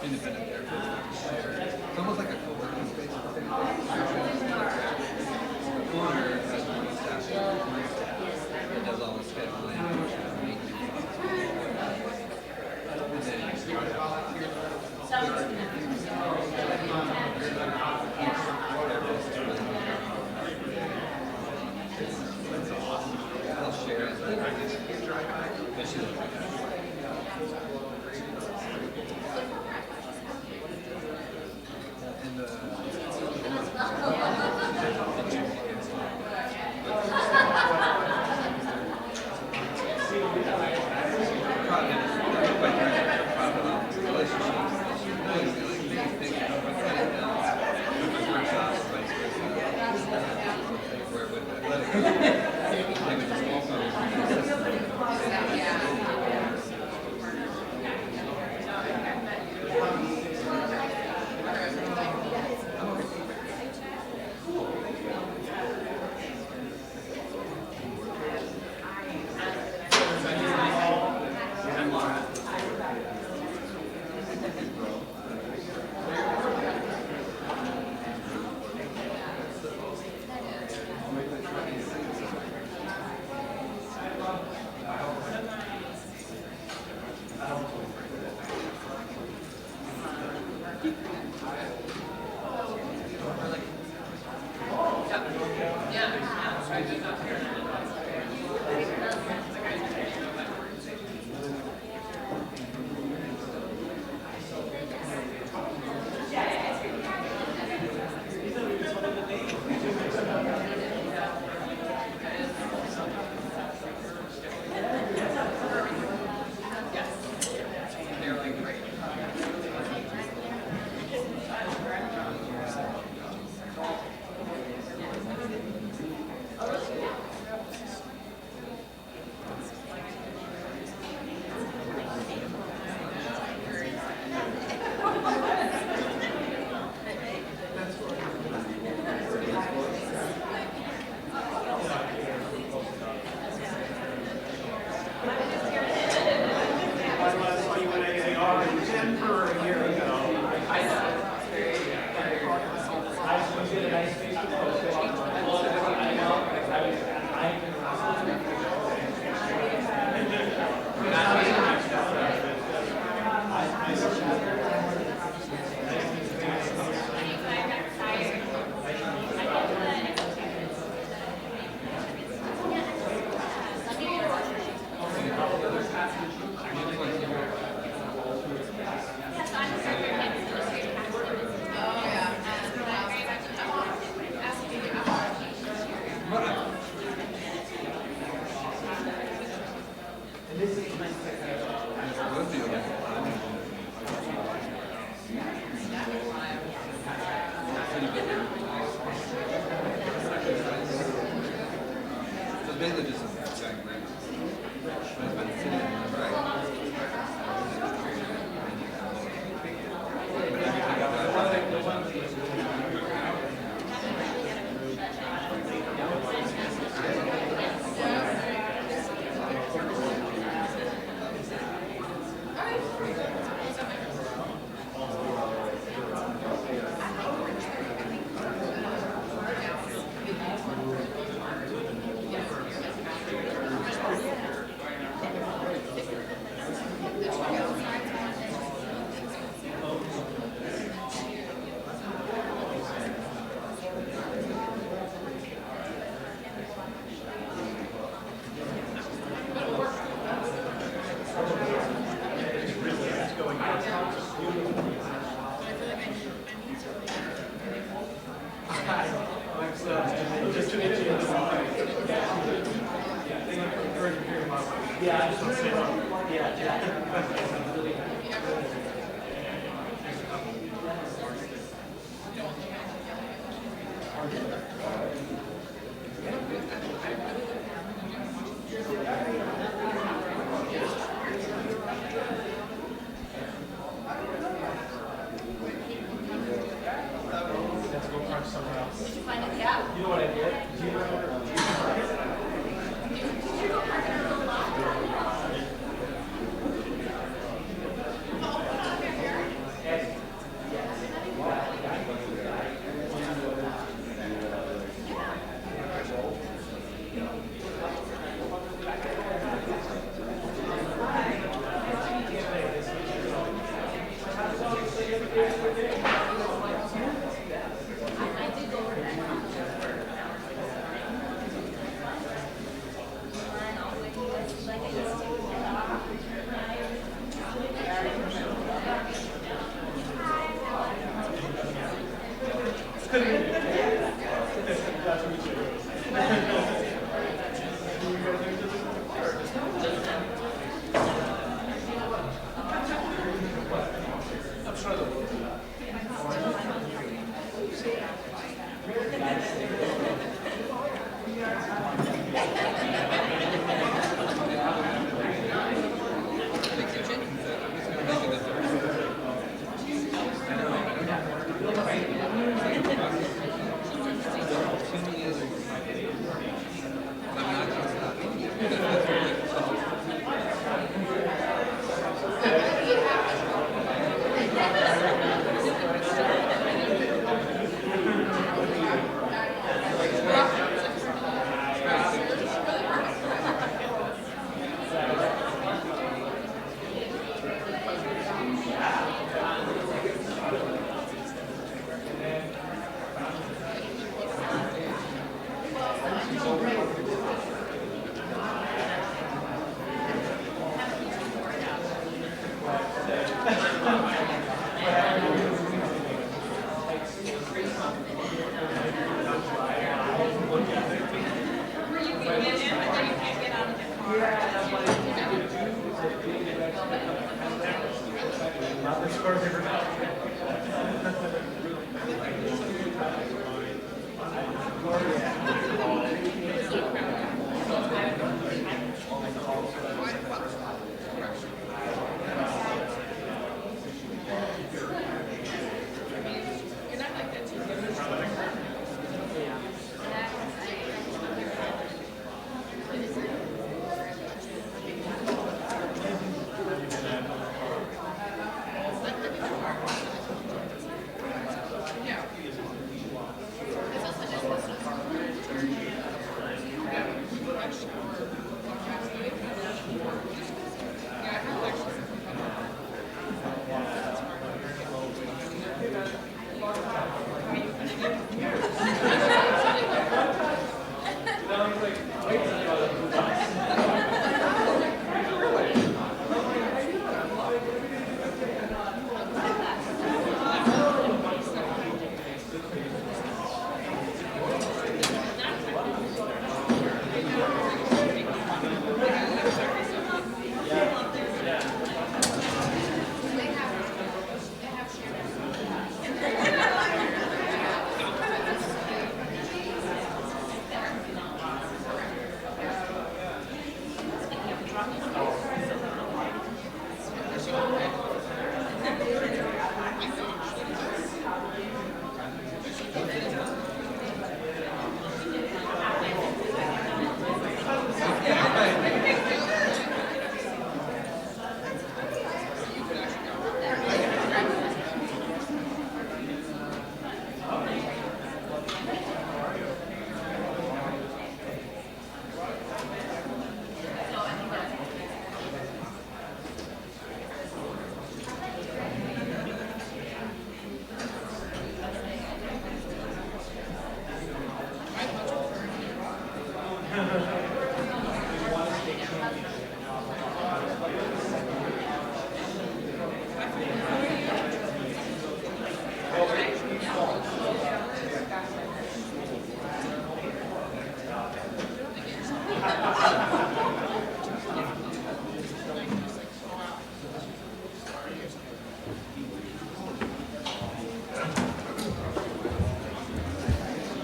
independent therapists share. It's almost like a co-working space. The owner has one staff that does all the scheduling and maintenance. And then they'll share it. But she's and the basically just a giant grant. But it's been sitting right.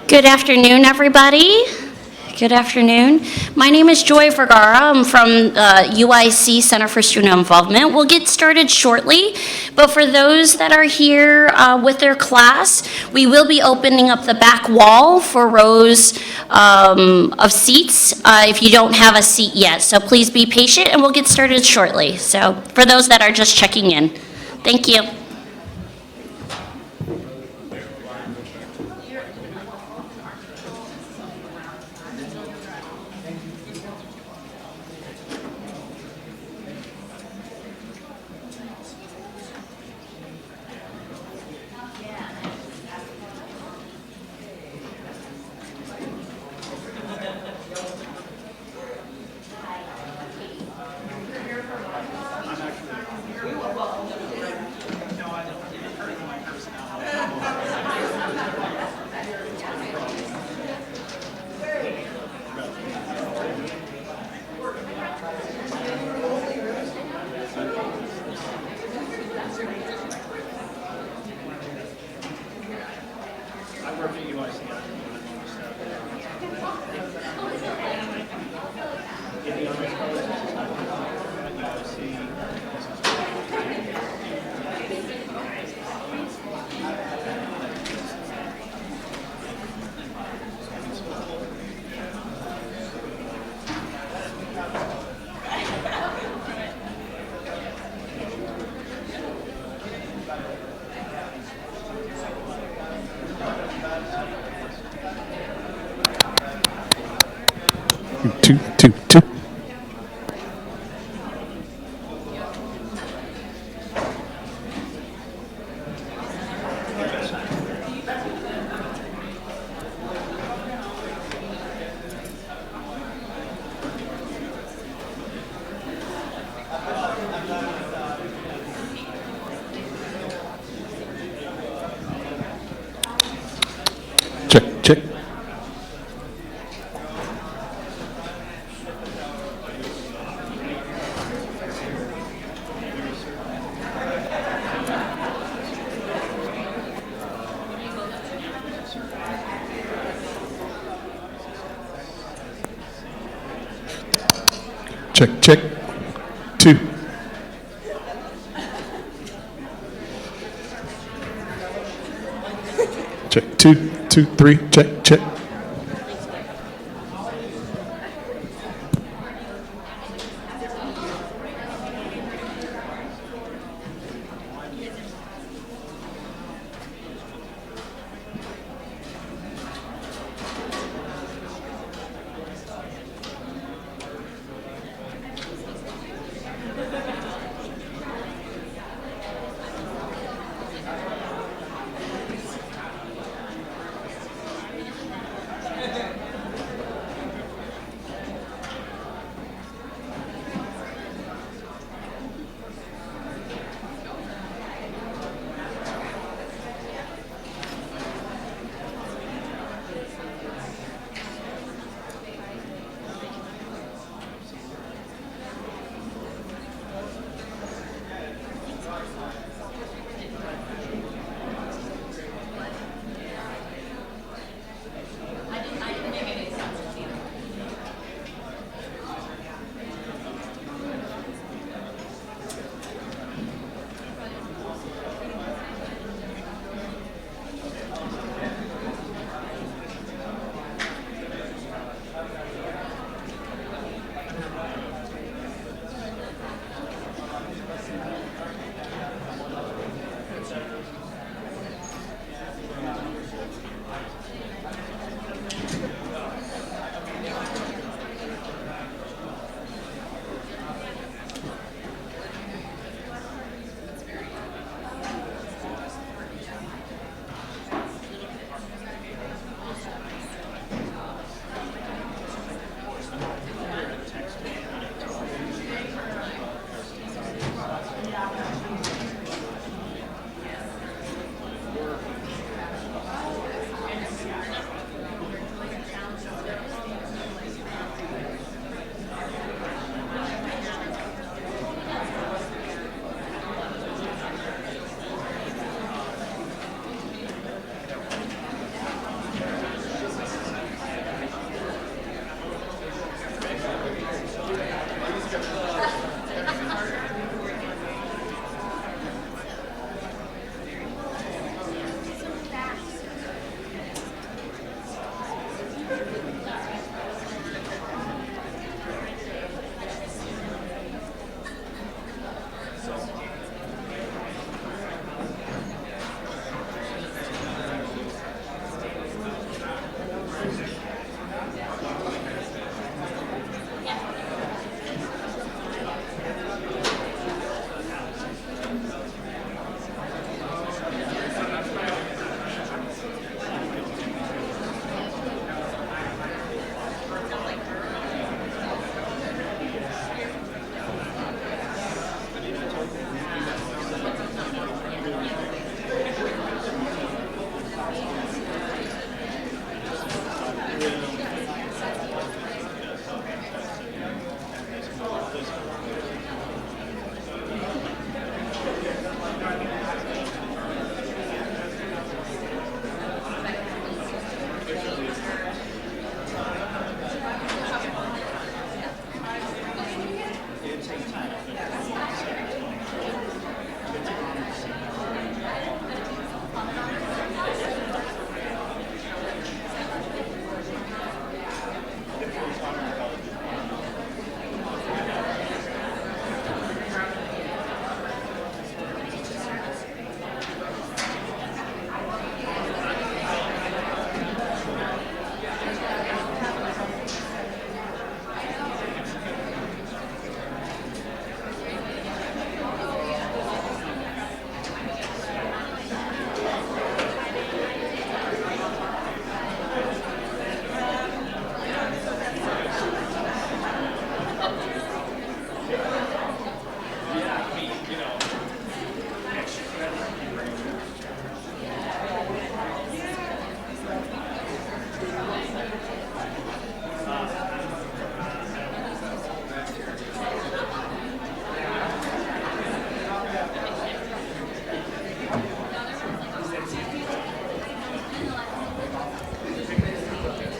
Good afternoon, everybody. Good afternoon. My name is Joy Vergara. I'm from UIC Center for Student Involvement. We'll get started shortly, but for those that are here with their class, we will be opening up the back wall for rows of seats if you don't have a seat yet. So please be patient and we'll get started shortly. So for those that are just checking in, thank you. Two, two, two. Check, check. Check, check. Two. Check, two, two, three, check, check.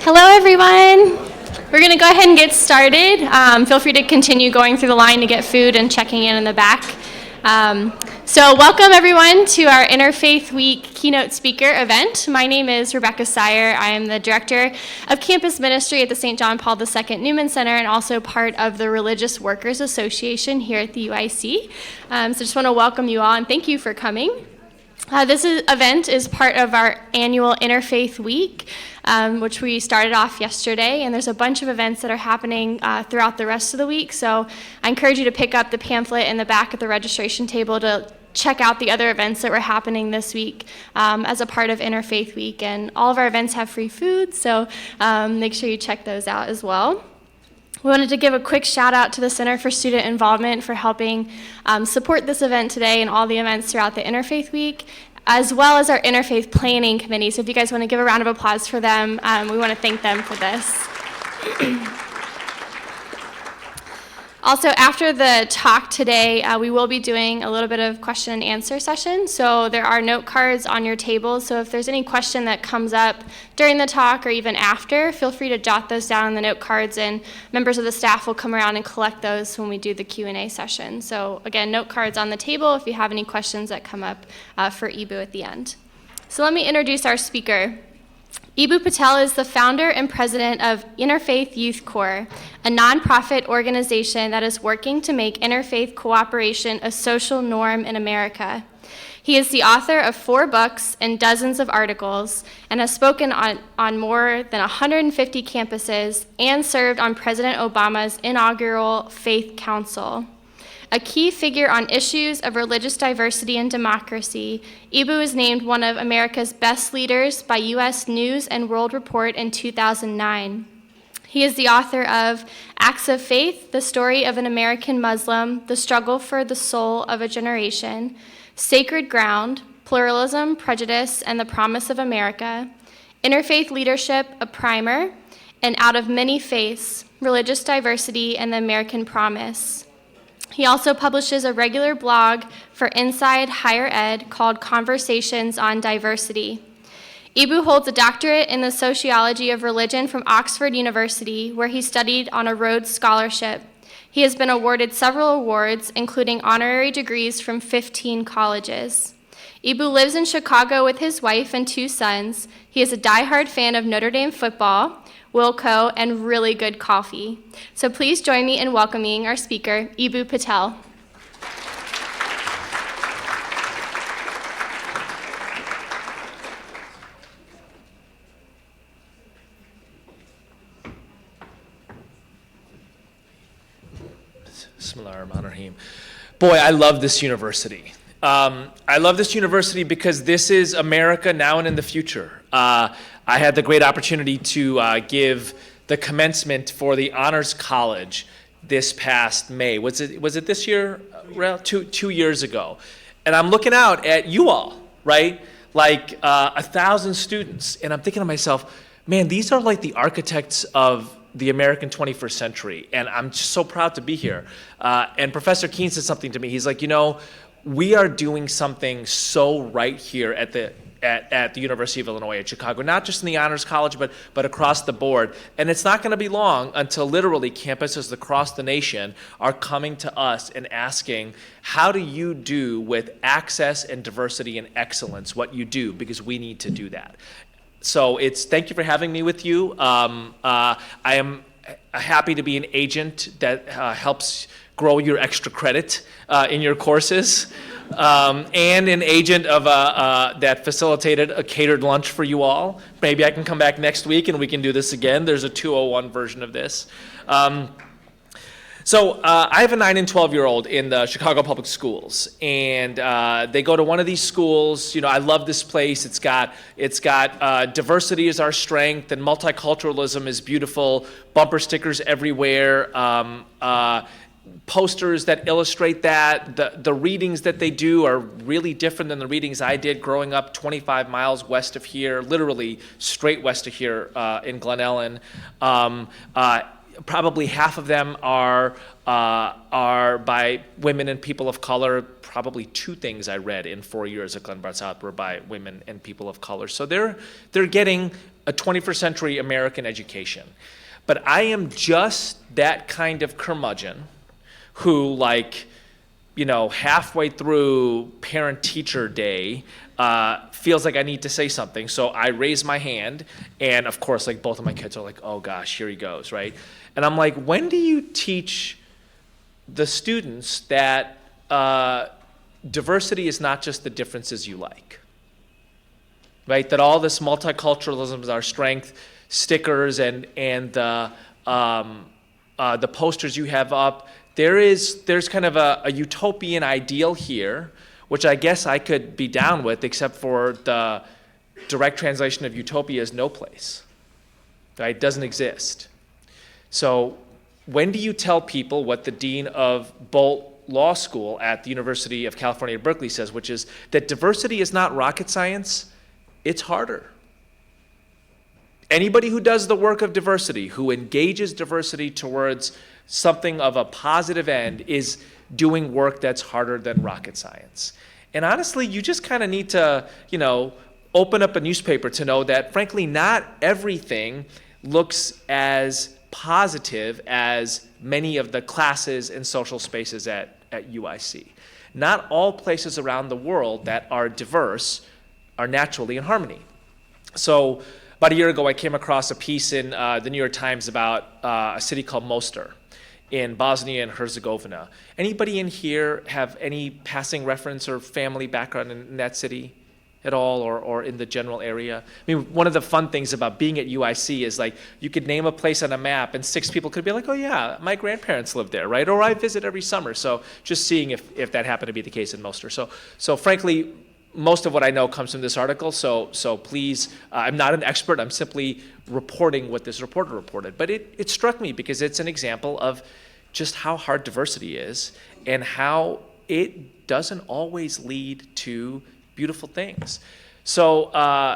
Hello, everyone. We're going to go ahead and get started. Feel free to continue going through the line to get food and checking in the back. So welcome, everyone, to our Interfaith Week keynote speaker event. My name is Rebecca Sire. I am the Director of Campus Ministry at the St. John Paul II Newman Center and also part of the Religious Workers Association here at the UIC. So just want to welcome you all and thank you for coming. This event is part of our annual Interfaith Week, which we started off yesterday, and there's a bunch of events that are happening throughout the rest of the week, so I encourage you to pick up the pamphlet in the back at the registration table to check out the other events that were happening this week as a part of Interfaith Week, and all of our events have free food, so make sure you check those out as well. We wanted to give a quick shout out to the Center for Student Involvement for helping support this event today and all the events throughout the Interfaith Week, as well as our Interfaith Planning Committee. So if you guys want to give a round of applause for them, we want to thank them for this. Also, after the talk today, we will be doing a little bit of question and answer session. So there are note cards on your table. So if there's any question that comes up during the talk or even after, feel free to jot those down in the note cards, and members of the staff will come around and collect those when we do the Q&A session. So again, note cards on the table if you have any questions that come up for Eboo at the end. So let me introduce our speaker. Eboo Patel is the founder and president of Interfaith Youth Corps, a nonprofit organization that is working to make interfaith cooperation a social norm in America. He is the author of 4 books and dozens of articles and has spoken on more than 150 campuses and served on President Obama's inaugural Faith Council. A key figure on issues of religious diversity and democracy, Eboo was named one of America's best leaders by U.S. News and World Report in 2009. He is the author of Acts of Faith, The Story of an American Muslim, The Struggle for the Soul of a Generation, Sacred Ground, Pluralism, Prejudice, and the Promise of America, Interfaith Leadership, A Primer, and Out of Many Faiths, Religious Diversity and the American Promise. He also publishes a regular blog for Inside Higher Ed called Conversations on Diversity. Eboo holds a doctorate in the sociology of religion from Oxford University, where he studied on a Rhodes Scholarship. He has been awarded several awards, including honorary degrees from 15 colleges. Eboo lives in Chicago with his wife and 2 sons. He is a diehard fan of Notre Dame football, Wilco, and really good coffee. So please join me in welcoming our speaker, Eboo Patel. Bismillahirrahmanirrahim. Boy, I love this university. I love this university because this is America now and in the future. I had the great opportunity to give the commencement for the Honors College this past May. Was it this year? Well, two years ago. And I'm looking out at you all, right? Like 1,000 students. And I'm thinking to myself, man, these are like the architects of the American 21st century. And I'm just so proud to be here. And Professor Keene said something to me. He's like, we are doing something so right here at the University of Illinois at Chicago, not just in the Honors College, but across the board. And it's not going to be long until literally campuses across the nation are coming to us and asking, how do you do with access and diversity and excellence what you do? Because we need to do that. So thank you for having me with you. I am happy to be an agent that helps grow your extra credit in your courses, and an agent of that facilitated a catered lunch for you all. Maybe I can come back next week and we can do this again. There's a 201 version of this. So I have a 9 and 12-year-old in the Chicago Public Schools, and they go to one of these schools. I love this place. It's got diversity is our strength, and multiculturalism is beautiful. Bumper stickers everywhere. Posters that illustrate that. The readings that they do are really different than the readings I did growing up 25 miles west of here, literally straight west of here in Glen Ellen. Probably half of them are by women and people of color. Probably 2 things I read in 4 years at Glenbard South were by women and people of color. So they're getting a 21st century American education. But I am just that kind of curmudgeon who, like, halfway through parent-teacher day, feels like I need to say something. So I raise my hand, and of course, like, both of my kids are like, oh gosh, here he goes, right? And I'm like, when do you teach the students that diversity is not just the differences you like, right? That all this multiculturalism is our strength, stickers and the posters you have up, there's kind of a utopian ideal here, which I guess I could be down with, except for the direct translation of utopia is no place, right? It doesn't exist. So when do you tell people what the dean of Bolt Law School at the University of California, Berkeley says, which is that diversity is not rocket science, it's harder. Anybody who does the work of diversity, who engages diversity towards something of a positive end, is doing work that's harder than rocket science. And honestly, you just kind of need to, open up a newspaper to know that, frankly, not everything looks as positive as many of the classes and social spaces at UIC. Not all places around the world that are diverse are naturally in harmony. So about a year ago, I came across a piece in the New York Times about a city called Mostar in Bosnia and Herzegovina. Anybody in here have any passing reference or family background in that city at all, or in the general area? I mean, one of the fun things about being at UIC is, like, you could name a place on a map and 6 people could be like, oh yeah, my grandparents lived there, right? Or I visit every summer. So just seeing if that happened to be the case in Mostar. So frankly, most of what I know comes from this article, so please, I'm not an expert, I'm simply reporting what this reporter reported. But it struck me because it's an example of just how hard diversity is and how it doesn't always lead to beautiful things. So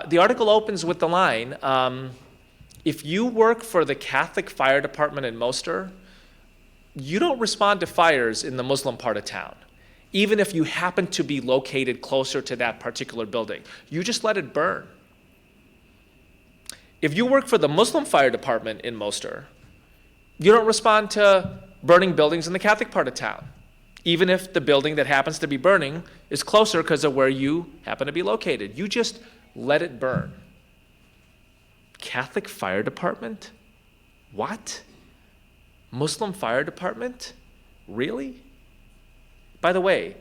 the article opens with the line, if you work for the Catholic Fire Department in Mostar, you don't respond to fires in the Muslim part of town, even if you happen to be located closer to that particular building. You just let it burn. If you work for the Muslim fire department in Mostar, you don't respond to burning buildings in the Catholic part of town, even if the building that happens to be burning is closer because of where you happen to be located. You just let it burn. Catholic fire department? What? Muslim fire department? Really? By the way,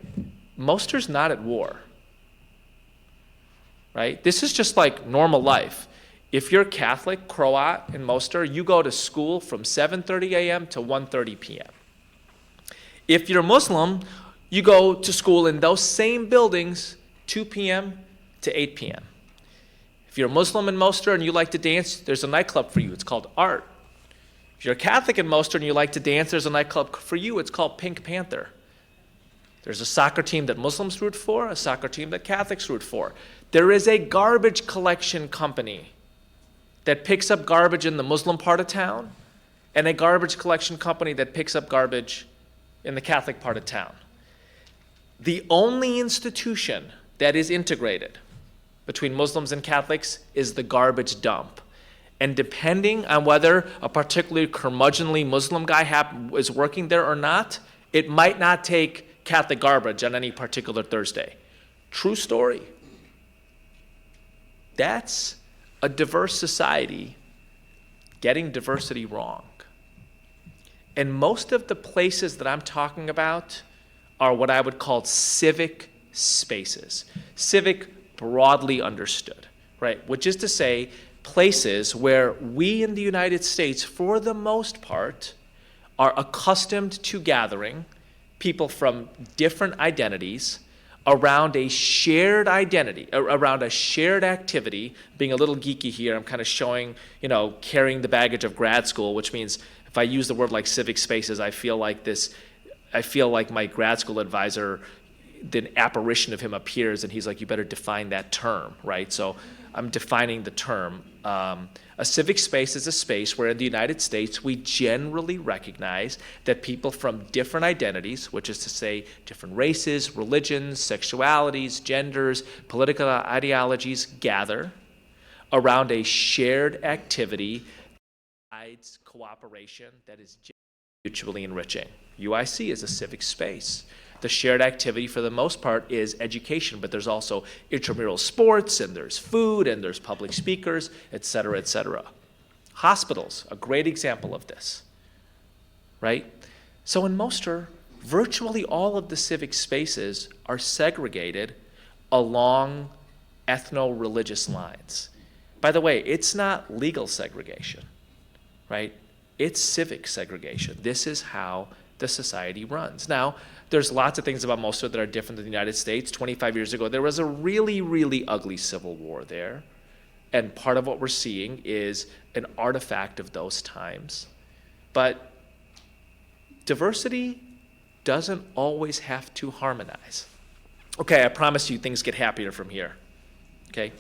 Mostar's not at war, right? This is just like normal life. If you're Catholic, Croat in Mostar, you go to school from 7:30 a.m. to 1:30 p.m. If you're Muslim, you go to school in those same buildings 2 p.m. to 8 p.m. If you're Muslim in Mostar and you like to dance, there's a nightclub for you. It's called Art. If you're Catholic in Mostar and you like to dance, there's a nightclub for you. It's called Pink Panther. There's a soccer team that Muslims root for, a soccer team that Catholics root for. There is a garbage collection company that picks up garbage in the Muslim part of town, and a garbage collection company that picks up garbage in the Catholic part of town. The only institution that is integrated between Muslims and Catholics is the garbage dump. And depending on whether a particularly curmudgeonly Muslim guy is working there or not, it might not take Catholic garbage on any particular Thursday. True story. That's a diverse society getting diversity wrong. And most of the places that I'm talking about are what I would call civic spaces. Civic, broadly understood, right? Which is to say, places where we in the United States, for the most part, are accustomed to gathering people from different identities around a shared identity, around a shared activity. Being a little geeky here, I'm kind of showing, carrying the baggage of grad school, which means if I use the word like civic spaces, I feel like my grad school advisor the apparition of him appears, and he's like, you better define that term, right? So I'm defining the term. A civic space is a space where in the United States we generally recognize that people from different identities, which is to say different races, religions, sexualities, genders, political ideologies, gather around a shared activity that provides cooperation that is mutually enriching. UIC is a civic space. The shared activity for the most part is education, but there's also intramural sports, and there's food, and there's public speakers, et cetera, et cetera. Hospitals, a great example of this, right? So in Moster, virtually all of the civic spaces are segregated along ethno-religious lines. By the way, it's not legal segregation, right? It's civic segregation. This is how the society runs. Now, there's lots of things about Moster that are different than the United States. 25 years ago, there was a really, really ugly civil war there. And part of what we're seeing is an artifact of those times. But diversity doesn't always have to harmonize. Okay, I promise you things get happier from here, okay?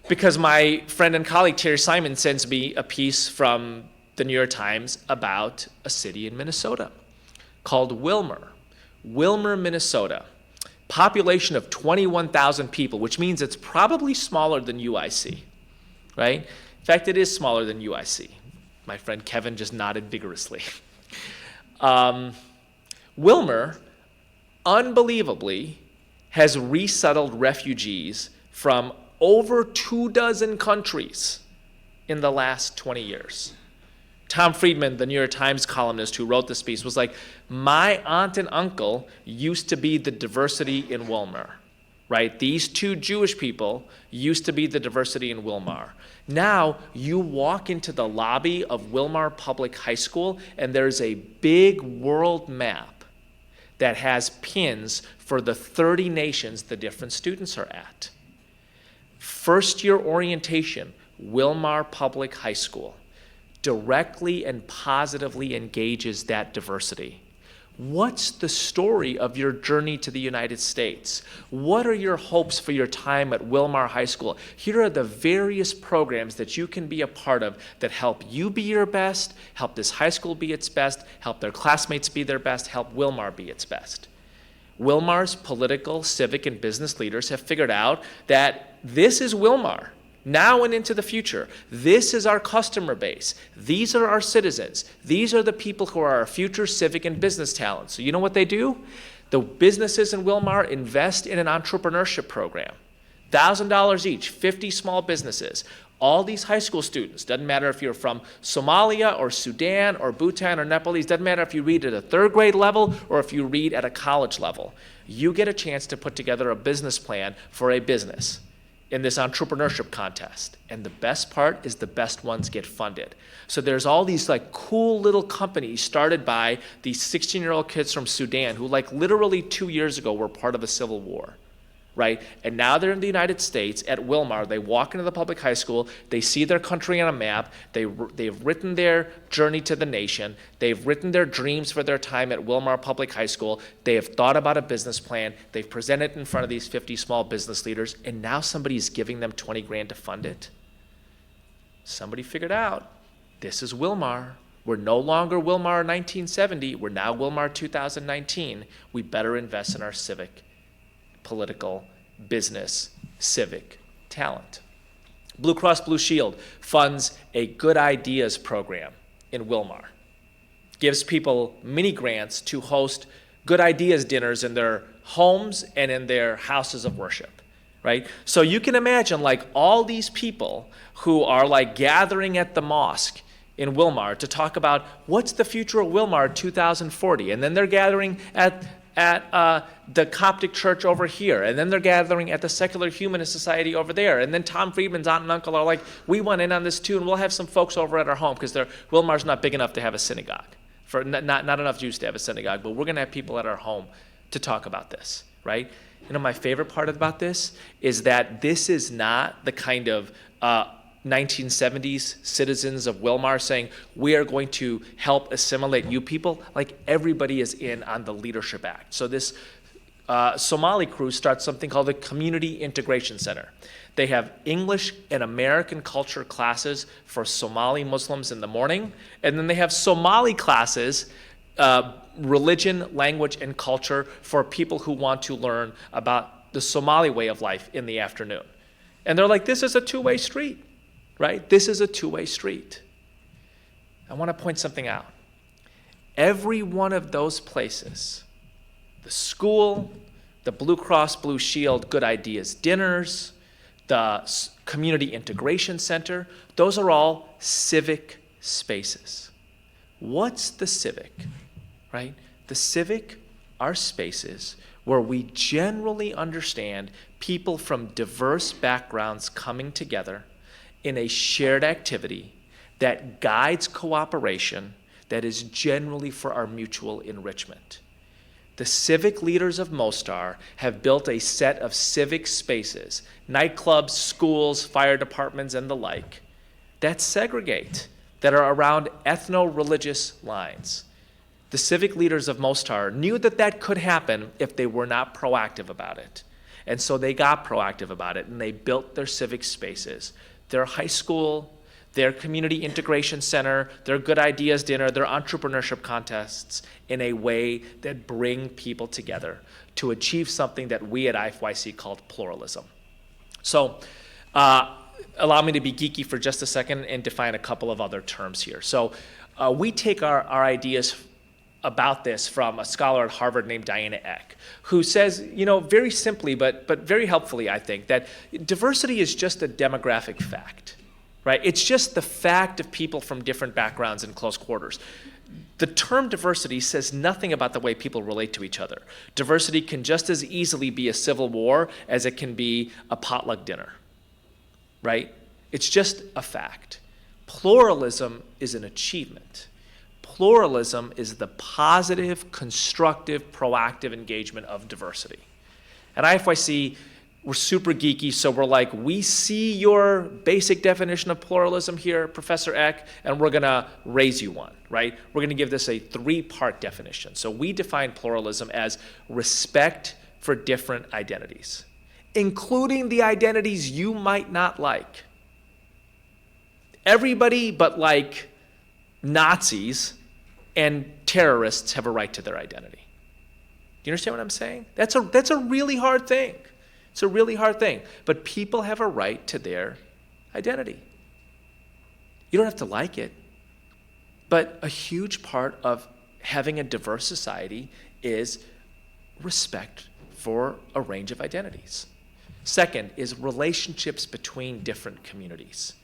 Because my friend and colleague Terry Simon sends me a piece from the New York Times about a city in Minnesota called Willmar, Minnesota. Population of 21,000 people, which means it's probably smaller than UIC, right? In fact, it is smaller than UIC. My friend Kevin just nodded vigorously. Willmar, unbelievably, has resettled refugees from over 24 countries in the last 20 years. Tom Friedman, the New York Times columnist who wrote this piece, was like, my aunt and uncle used to be the diversity in Willmar, right? These two Jewish people used to be the diversity in Willmar. Now you walk into the lobby of Willmar Public High School and there's a big world map that has pins for the 30 nations the different students are at. First year orientation, Willmar Public High School directly and positively engages that diversity. What's the story of your journey to the United States? What are your hopes for your time at Willmar High School? Here are the various programs that you can be a part of that help you be your best, help this high school be its best, help their classmates be their best, help Willmar be its best. Willmar's political, civic, and business leaders have figured out that this is Willmar. Now and into the future, this is our customer base. These are our citizens. These are the people who are our future civic and business talents. So you know what they do? The businesses in Willmar invest in an entrepreneurship program. $1,000 each, 50 small businesses. All these high school students, doesn't matter if you're from Somalia or Sudan or Bhutan or Nepalese, doesn't matter if you read at a third grade level or if you read at a college level, you get a chance to put together a business plan for a business in this entrepreneurship contest. And the best part is the best ones get funded. So there's all these like cool little companies started by these 16-year-old kids from Sudan who like literally 2 years ago were part of a civil war, right? And now they're in the United States at Willmar. They walk into the public high school, they see their country on a map, they've written their journey to the nation, they've written their dreams for their time at Willmar Public High School, they have thought about a business plan, they've presented it in front of these 50 small business leaders, and now somebody's giving them 20 grand to fund it. Somebody figured out, this is Willmar. We're no longer Willmar 1970, we're now Willmar 2019. We better invest in our civic, political, business, civic talent. Blue Cross Blue Shield funds a Good Ideas program in Willmar. Gives people mini grants to host Good Ideas dinners in their homes and in their houses of worship, right? So you can imagine like all these people who are like gathering at the mosque in Willmar to talk about what's the future of Willmar 2040, and then they're gathering at the Coptic church over here, and then they're gathering at the Secular Humanist Society over there, and then Tom Friedman's aunt and uncle are like, we want in on this too, and we'll have some folks over at our home because Willmar's not big enough to have a synagogue, for not enough Jews to have a synagogue, but we're going to have people at our home to talk about this, right? You know, my favorite part about this is that this is not the kind of 1970s citizens of Willmar saying, we are going to help assimilate you people. Like everybody is in on the Leadership Act. So this Somali crew starts something called the Community Integration Center. They have English and American culture classes for Somali Muslims in the morning, and then they have Somali classes, religion, language, and culture for people who want to learn about the Somali way of life in the afternoon. And they're like, this is a two-way street, right? This is a two-way street. I want to point something out. Every one of those places, the school, the Blue Cross Blue Shield Good Ideas dinners, the Community Integration Center, those are all civic spaces. What's the civic, right? The civic are spaces where we generally understand people from diverse backgrounds coming together in a shared activity that guides cooperation that is generally for our mutual enrichment. The civic leaders of Mostar have built a set of civic spaces, nightclubs, schools, fire departments, and the like, that segregate, that are around ethno-religious lines. The civic leaders of Mostar knew that that could happen if they were not proactive about it. And so they got proactive about it, and they built their civic spaces, their high school, their community integration center, their good ideas dinner, their entrepreneurship contests in a way that bring people together to achieve something that we at IFYC called pluralism. So allow me to be geeky for just a second and define a couple of other terms here. So we take our ideas about this from a scholar at Harvard named Diana Eck, who says, very simply, but very helpfully, I think, that diversity is just a demographic fact. Right? It's just the fact of people from different backgrounds in close quarters. The term diversity says nothing about the way people relate to each other. Diversity can just as easily be a civil war as it can be a potluck dinner. Right? It's just a fact. Pluralism is an achievement. Pluralism is the positive, constructive, proactive engagement of diversity. At IFYC, we're super geeky, so we're like, we see your basic definition of pluralism here, Professor Eck, and we're gonna raise you one, right? We're gonna give this a 3-part definition. So we define pluralism as respect for different identities, including the identities you might not like. Everybody but like Nazis and terrorists have a right to their identity. Do you understand what I'm saying? That's a really hard thing. It's a really hard thing, but people have a right to their identity. You don't have to like it, but a huge part of having a diverse society is respect for a range of identities. Second is relationships between different communities.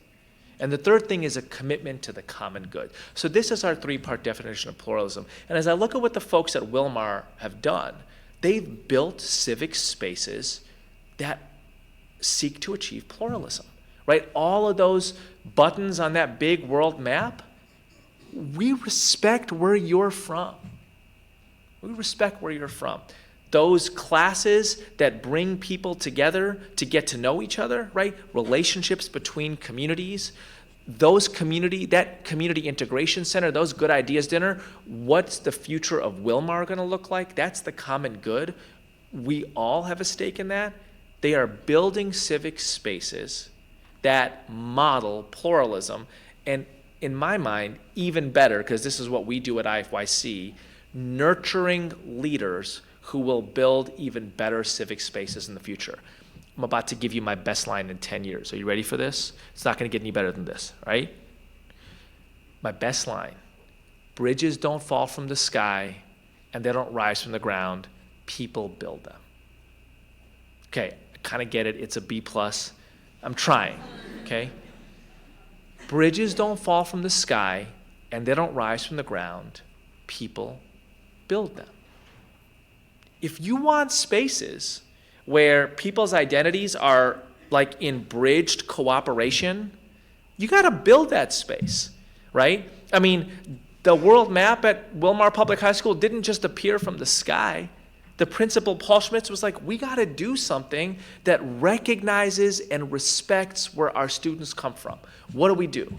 And the third thing is a commitment to the common good. So this is our 3-part definition of pluralism. And as I look at what the folks at Wilmar have done, they've built civic spaces that seek to achieve pluralism, right? All of those buttons on that big world map, we respect where you're from. We respect where you're from. Those classes that bring people together to get to know each other, right? Relationships between communities, that community integration center, those good ideas dinner, what's the future of Wilmar gonna look like? That's the common good. We all have a stake in that. They are building civic spaces that model pluralism, and in my mind, even better, because this is what we do at IFYC, nurturing leaders who will build even better civic spaces in the future. I'm about to give you my best line in 10 years. Are you ready for this? It's not going to get any better than this, right? My best line: bridges don't fall from the sky and they don't rise from the ground. People build them. Okay, I kind of get it. It's a B+. I'm trying, okay? Bridges don't fall from the sky and they don't rise from the ground. People build them. If you want spaces where people's identities are like in bridged cooperation, you got to build that space, right? I mean, the world map at Wilmar Public High School didn't just appear from the sky. The principal, Paul Schmitz, was like, we got to do something that recognizes and respects where our students come from. What do we do?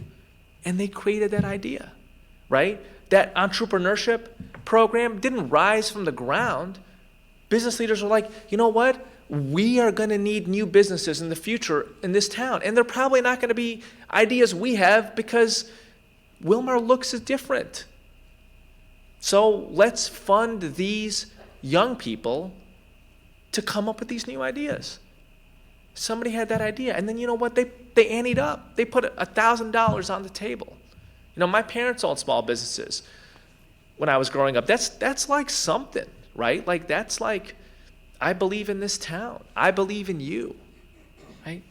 And they created that idea, right? That entrepreneurship program didn't rise from the ground. Business leaders are like, you know what? We are going to need new businesses in the future in this town. And they're probably not going to be ideas we have because Wilmar looks different. So let's fund these young people to come up with these new ideas. Somebody had that idea. And then you know what? They anteed up. They put $1,000 on the table. You know, my parents owned small businesses when I was growing up. That's like something, right? Like that's like, I believe in this town. I believe in you, right?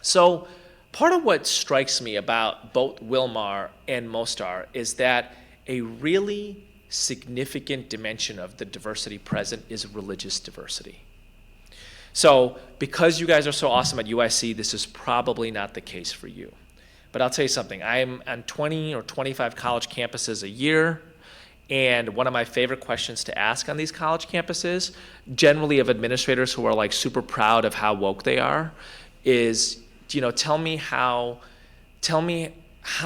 So part of what strikes me about both Wilmar and Mostar is that a really significant dimension of the diversity present is religious diversity. So because you guys are so awesome at UIC, this is probably not the case for you. But I'll tell you something, I'm on 20 or 25 college campuses a year, and one of my favorite questions to ask on these college campuses, generally of administrators who are like super proud of how woke they are, is, you know, tell me how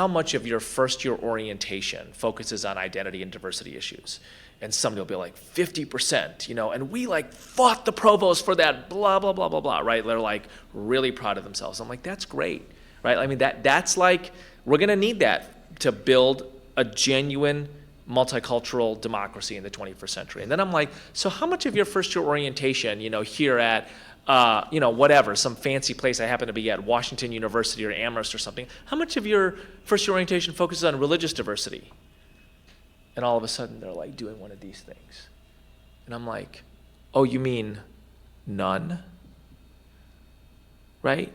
much of your first year orientation focuses on identity and diversity issues. And somebody will be like 50%, you know, and we like fought the provost for that, blah, blah, blah, blah, blah, right? They're like really proud of themselves. I'm like, that's great, right? I mean, that's like, we're gonna need that to build a genuine multicultural democracy in the 21st century. And then I'm like, so how much of your first year orientation, you know, here at, you know, whatever, some fancy place I happen to be at, Washington University or Amherst or something, how much of your first year orientation focuses on religious diversity? And all of a sudden they're like doing one of these things. And I'm like, oh, you mean none? Right?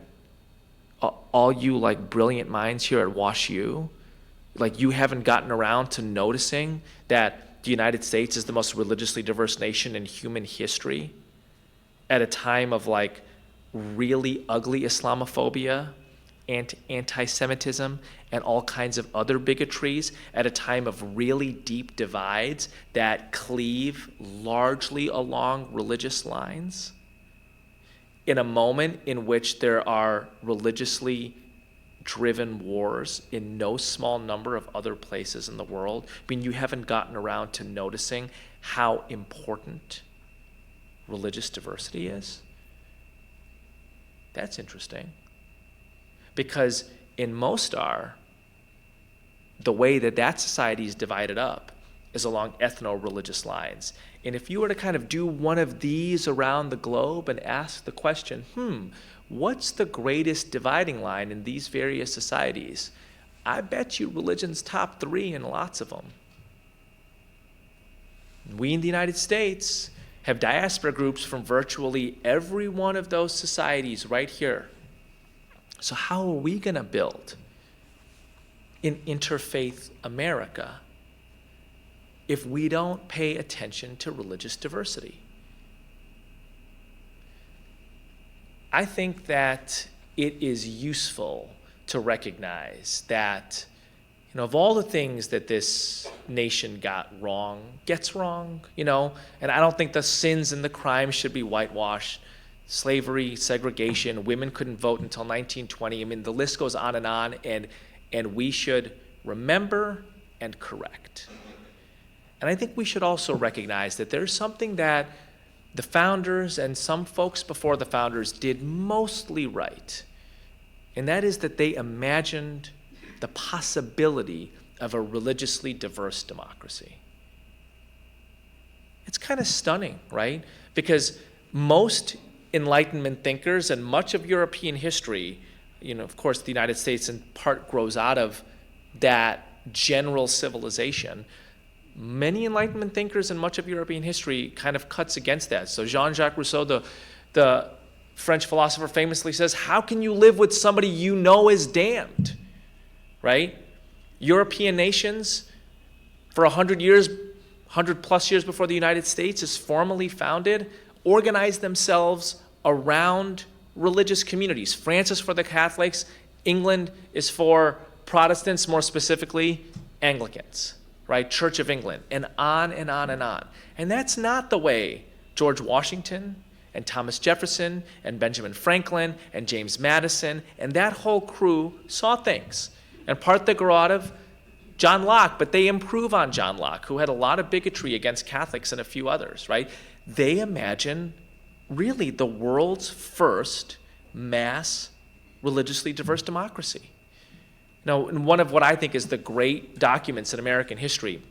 All you like brilliant minds here at WashU, like you haven't gotten around to noticing that the United States is the most religiously diverse nation in human history at a time of like really ugly Islamophobia, anti-Semitism, and all kinds of other bigotries, at a time of really deep divides that cleave largely along religious lines, in a moment in which there are religiously driven wars in no small number of other places in the world. I mean, you haven't gotten around to noticing how important religious diversity is? That's interesting. Because in Mostar, the way that society is divided up is along ethno-religious lines. And if you were to kind of do one of these around the globe and ask the question, what's the greatest dividing line in these various societies? I bet you religion's top 3 in lots of them. We in the United States have diaspora groups from virtually every one of those societies right here. So how are we going to build an interfaith America if we don't pay attention to religious diversity? I think that it is useful to recognize that, you know, of all the things that this nation gets wrong, you know, and I don't think the sins and the crimes should be whitewashed. Slavery, segregation, women couldn't vote until 1920. I mean, the list goes on, and we should remember and correct. And I think we should also recognize that there's something that the founders and some folks before the founders did mostly right, and that is that they imagined the possibility of a religiously diverse democracy. It's kind of stunning, right? Because most Enlightenment thinkers and much of European history, you know, of course, the United States in part grows out of that general civilization. Many Enlightenment thinkers and much of European history kind of cuts against that. So Jean-Jacques Rousseau, the French philosopher, famously says, how can you live with somebody you know is damned, right? European nations, for 100 plus years before the United States is formally founded, organized themselves around religious communities. France is for the Catholics, England is for Protestants, more specifically Anglicans, right? Church of England, and on and on and on. And that's not the way George Washington and Thomas Jefferson and Benjamin Franklin and James Madison and that whole crew saw things. And part they grow out of John Locke, but they improve on John Locke, who had a lot of bigotry against Catholics and a few others, right? they imagine really the world's first mass religiously diverse democracy. Now, in one of what I think is the great documents in American history,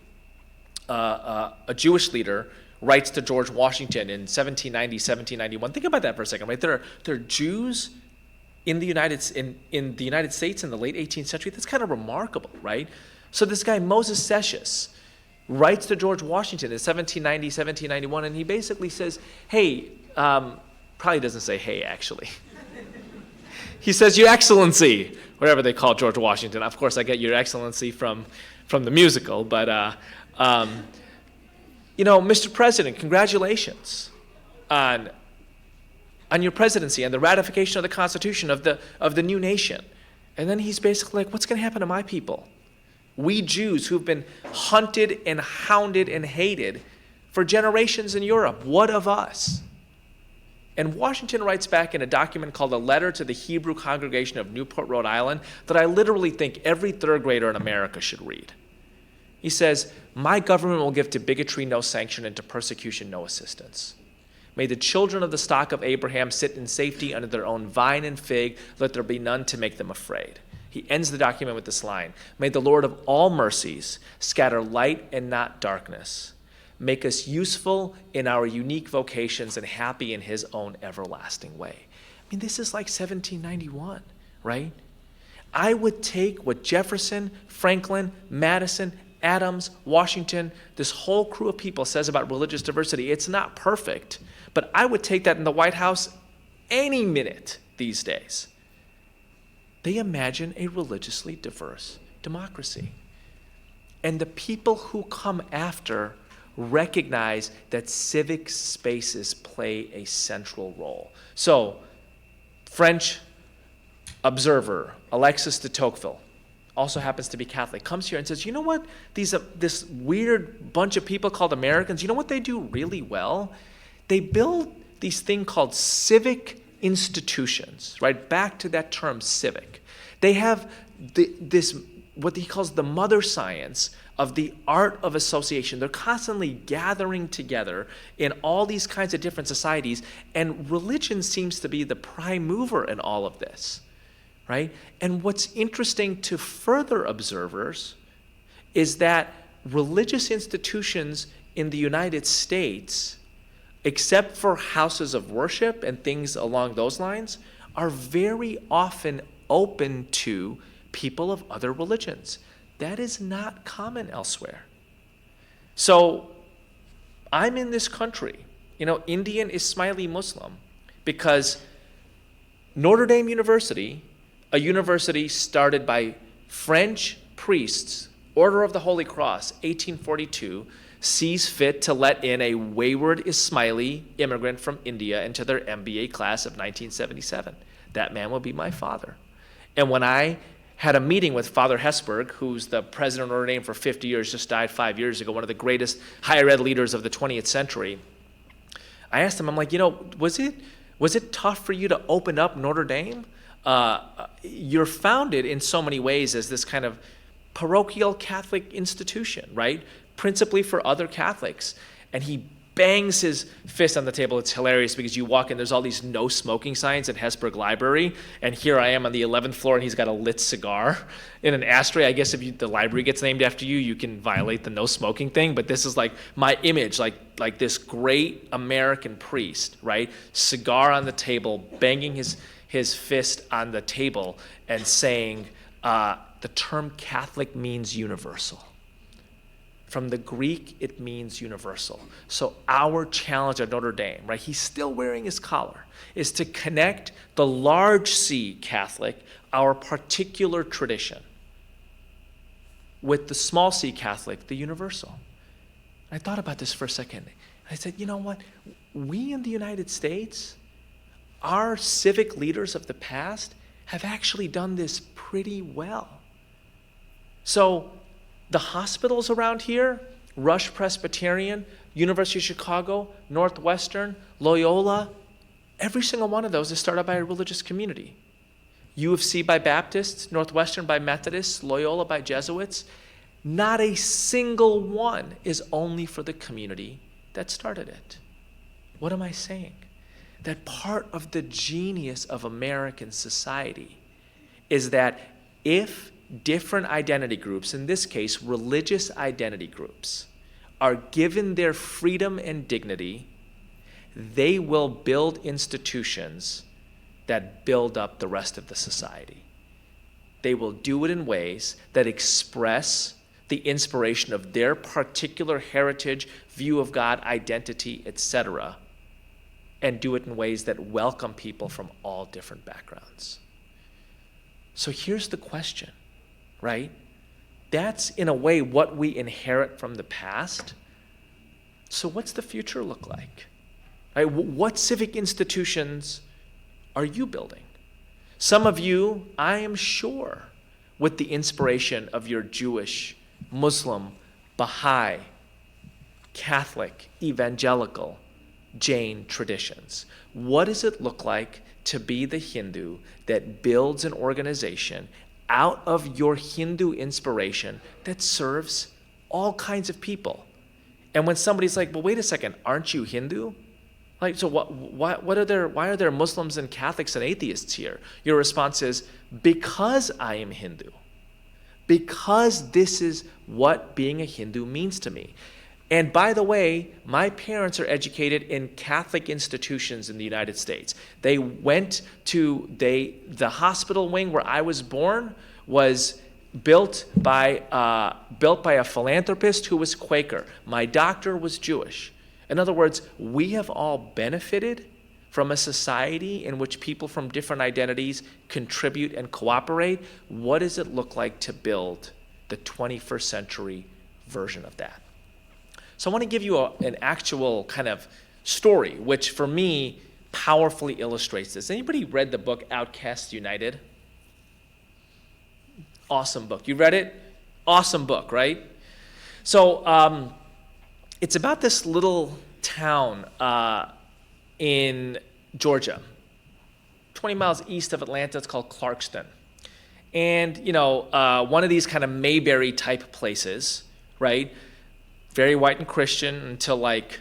a Jewish leader writes to George Washington in 1790, 1791. Think about that for a second, right? There are Jews in the United States in the late 18th century. That's kind of remarkable, right? So this guy, Moses Sessions, writes to George Washington in 1790, 1791, and he basically says, hey, probably doesn't say hey, actually. He says, Your Excellency, whatever they call George Washington. Of course, I get Your Excellency from the musical, but, Mr. President, congratulations on your presidency and the ratification of the Constitution of the new nation. And then he's basically like, what's going to happen to my people? We Jews who've been hunted and hounded and hated for generations in Europe, what of us? And Washington writes back in a document called A Letter to the Hebrew Congregation of Newport, Rhode Island, that I literally think every third grader in America should read. He says, my government will give to bigotry no sanction and to persecution no assistance. May the children of the stock of Abraham sit in safety under their own vine and fig. Let there be none to make them afraid. He ends the document with this line, may the Lord of all mercies scatter light and not darkness. Make us useful in our unique vocations and happy in his own everlasting way. I mean, this is like 1791, right? I would take what Jefferson, Franklin, Madison, Adams, Washington, this whole crew of people says about religious diversity. It's not perfect, but I would take that in the White House any minute these days. They imagine a religiously diverse democracy. And the people who come after recognize that civic spaces play a central role. So, French observer Alexis de Tocqueville, also happens to be Catholic, comes here and says, you know what, this weird bunch of people called Americans, you know what they do really well? They build these thing called civic institutions, right? Back to that term civic. They have this, what he calls the mother science of the art of association. They're constantly gathering together in all these kinds of different societies, and religion seems to be the prime mover in all of this, right? And what's interesting to further observers is that religious institutions in the United States, except for houses of worship and things along those lines, are very often open to people of other religions. That is not common elsewhere. So I'm in this country, Indian Ismaili Muslim, because Notre Dame University, a university started by French priests, Order of the Holy Cross, 1842, sees fit to let in a wayward Ismaili immigrant from India into their MBA class of 1977. That man will be my father. And when I had a meeting with Father Hesburgh, who's the president of Notre Dame for 50 years, just died 5 years ago, one of the greatest higher ed leaders of the 20th century, I asked him, I'm like, was it tough for you to open up Notre Dame? You're founded in so many ways as this kind of parochial Catholic institution, right? Principally for other Catholics. And he bangs his fist on the table. It's hilarious because you walk in, there's all these no smoking signs at Hesburgh Library, and here I am on the 11th floor, and he's got a lit cigar in an ashtray. I guess if the library gets named after you, you can violate the no smoking thing, but this is like my image, like this great American priest, right? Cigar on the table, banging his fist on the table and saying, the term Catholic means universal. From the Greek, it means universal. So our challenge at Notre Dame, right, he's still wearing his collar, is to connect the large C Catholic, our particular tradition, with the small c Catholic, the universal. I thought about this for a second. I said, you know what? We in the United States, our civic leaders of the past have actually done this pretty well. So the hospitals around here, Rush Presbyterian, University of Chicago, Northwestern, Loyola, every single one of those is started by a religious community. U of C by Baptists, Northwestern by Methodists, Loyola by Jesuits. Not a single one is only for the community that started it. What am I saying? That part of the genius of American society is that if different identity groups, in this case, religious identity groups, are given their freedom and dignity, they will build institutions that build up the rest of the society. They will do it in ways that express the inspiration of their particular heritage, view of God, identity, etc., and do it in ways that welcome people from all different backgrounds. So here's the question, right? That's, in a way, what we inherit from the past. So what's the future look like? Right? What civic institutions are you building? Some of you, I am sure, with the inspiration of your Jewish, Muslim, Baha'i, Catholic, evangelical, Jain traditions. What does it look like to be the Hindu that builds an organization out of your Hindu inspiration that serves all kinds of people? And when somebody's like, well, wait a second, aren't you Hindu? Like, so why are there Muslims and Catholics and atheists here? Your response is, because I am Hindu. Because this is what being a Hindu means to me. And by the way, my parents are educated in Catholic institutions in the United States. They went to, the hospital wing where I was born was built by a philanthropist who was Quaker. My doctor was Jewish. In other words, we have all benefited from a society in which people from different identities contribute and cooperate. What does it look like to build the 21st century version of that? So I want to give you an actual kind of story, which for me powerfully illustrates this. Anybody read the book Outcasts United? Awesome book. You read it? Awesome book, right? So it's about this little town in Georgia, 20 miles east of Atlanta. It's called Clarkston. And, one of these kind of Mayberry type places, right? Very white and Christian until like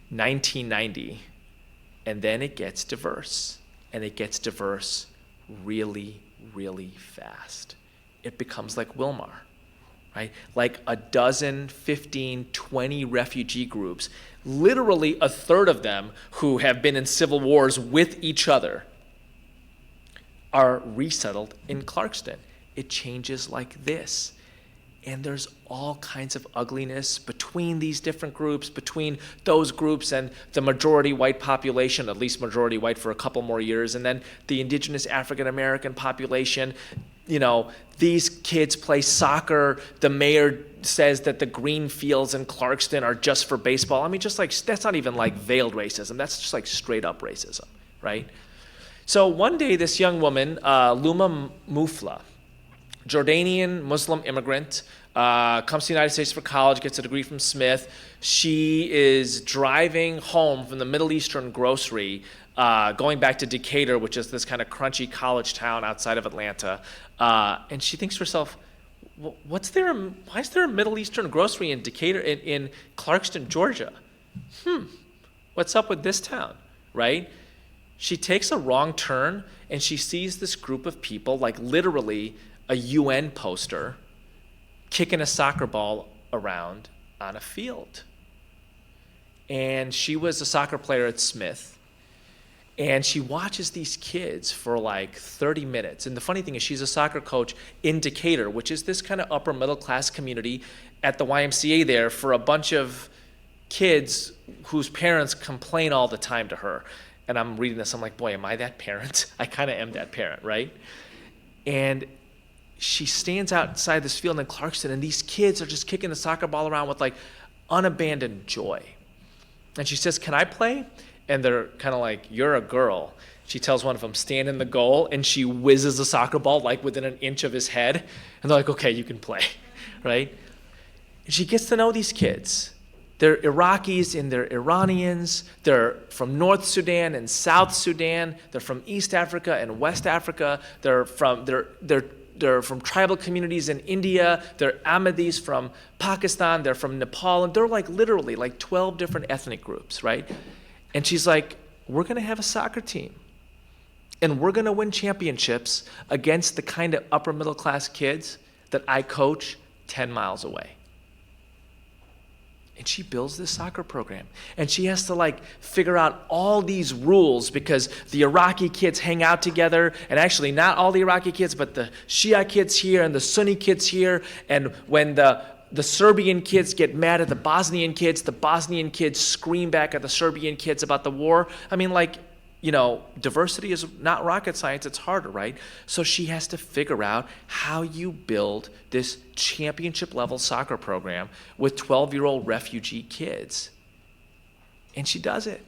1990. And then it gets diverse. And it gets diverse really, really fast. It becomes like Wilmar, right? Like a dozen, 15, 20 refugee groups, literally a third of them who have been in civil wars with each other, are resettled in Clarkston. It changes like this. And there's all kinds of ugliness between these different groups, between those groups and the majority white population, at least majority white for a couple more years, and then the indigenous African American population. These kids play soccer. The mayor says that the green fields in Clarkston are just for baseball. I mean, just like, that's not even like veiled racism. That's just like straight up racism, right? So one day, this young woman, Luma Mufla, Jordanian Muslim immigrant, comes to the United States for college, gets a degree from Smith. She is driving home from the Middle Eastern grocery, going back to Decatur, which is this kind of crunchy college town outside of Atlanta. And she thinks to herself, why is there a Middle Eastern grocery in Decatur, in Clarkston, Georgia? What's up with this town, right? She takes a wrong turn and she sees this group of people, like literally a UN poster, kicking a soccer ball around on a field. And she was a soccer player at Smith. And she watches these kids for like 30 minutes. And the funny thing is, she's a soccer coach in Decatur, which is this kind of upper middle class community at the YMCA there for a bunch of kids whose parents complain all the time to her. And I'm reading this, I'm like, boy, am I that parent? I kind of am that parent, right? And she stands outside this field in Clarkston, and these kids are just kicking the soccer ball around with like unabandoned joy. And she says, can I play? And they're kind of like, you're a girl. She tells one of them, stand in the goal, and she whizzes the soccer ball like within an inch of his head. And they're like, okay, you can play, right? And she gets to know these kids. They're Iraqis and they're Iranians. They're from North Sudan and South Sudan. They're from East Africa and West Africa. They're from tribal communities in India. They're Ahmadis from Pakistan. They're from Nepal. And they're like literally like 12 different ethnic groups, right? And she's like, we're going to have a soccer team. And we're going to win championships against the kind of upper middle class kids that I coach 10 miles away. And she builds this soccer program. And she has to like figure out all these rules because the Iraqi kids hang out together. And actually not all the Iraqi kids, but the Shia kids here and the Sunni kids here. And when the Serbian kids get mad at the Bosnian kids scream back at the Serbian kids about the war. I mean, like, you know, diversity is not rocket science, it's harder, right? So she has to figure out how you build this championship level soccer program with 12-year-old refugee kids. And she does it,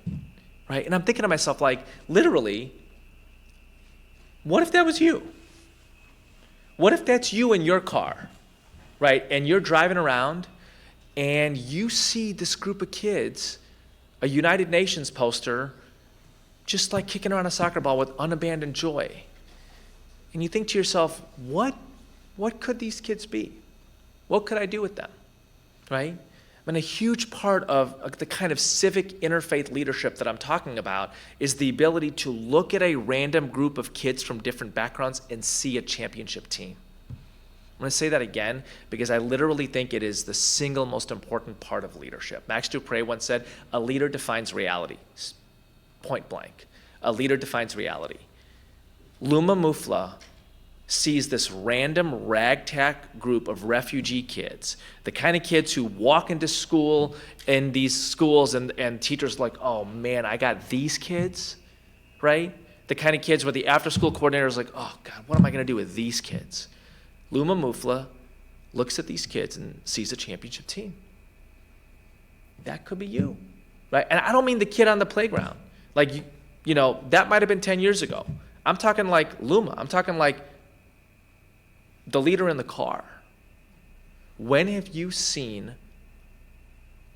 right? And I'm thinking to myself, like, literally, what if that was you? What if that's you in your car, right? And you're driving around and you see this group of kids, a United Nations poster, just like kicking around a soccer ball with unabandoned joy. And you think to yourself, what could these kids be? What could I do with them, right? I mean, a huge part of the kind of civic interfaith leadership that I'm talking about is the ability to look at a random group of kids from different backgrounds and see a championship team. I'm going to say that again because I literally think it is the single most important part of leadership. Max Dupre once said, a leader defines reality. Point blank. A leader defines reality. Luma Mufla sees this random ragtag group of refugee kids, the kind of kids who walk into school in these schools and teachers are like, oh man, I got these kids, right? The kind of kids where the after school coordinator is like, oh God, what am I going to do with these kids? Luma Mufla looks at these kids and sees a championship team. That could be you, right? And I don't mean the kid on the playground. Like, you know, that might have been 10 years ago. I'm talking like Luma. I'm talking like the leader in the car. When have you seen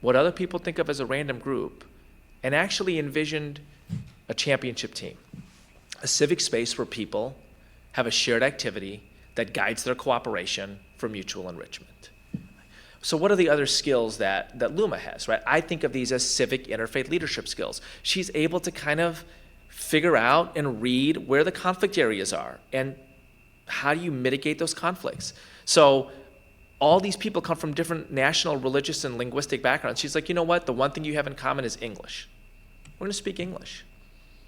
what other people think of as a random group and actually envisioned a championship team? A civic space where people have a shared activity that guides their cooperation for mutual enrichment. So what are the other skills that Luma has, right? I think of these as civic interfaith leadership skills. She's able to kind of figure out and read where the conflict areas are and how do you mitigate those conflicts. So all these people come from different national, religious, and linguistic backgrounds. She's like, you know what? The one thing you have in common is English. We're going to speak English,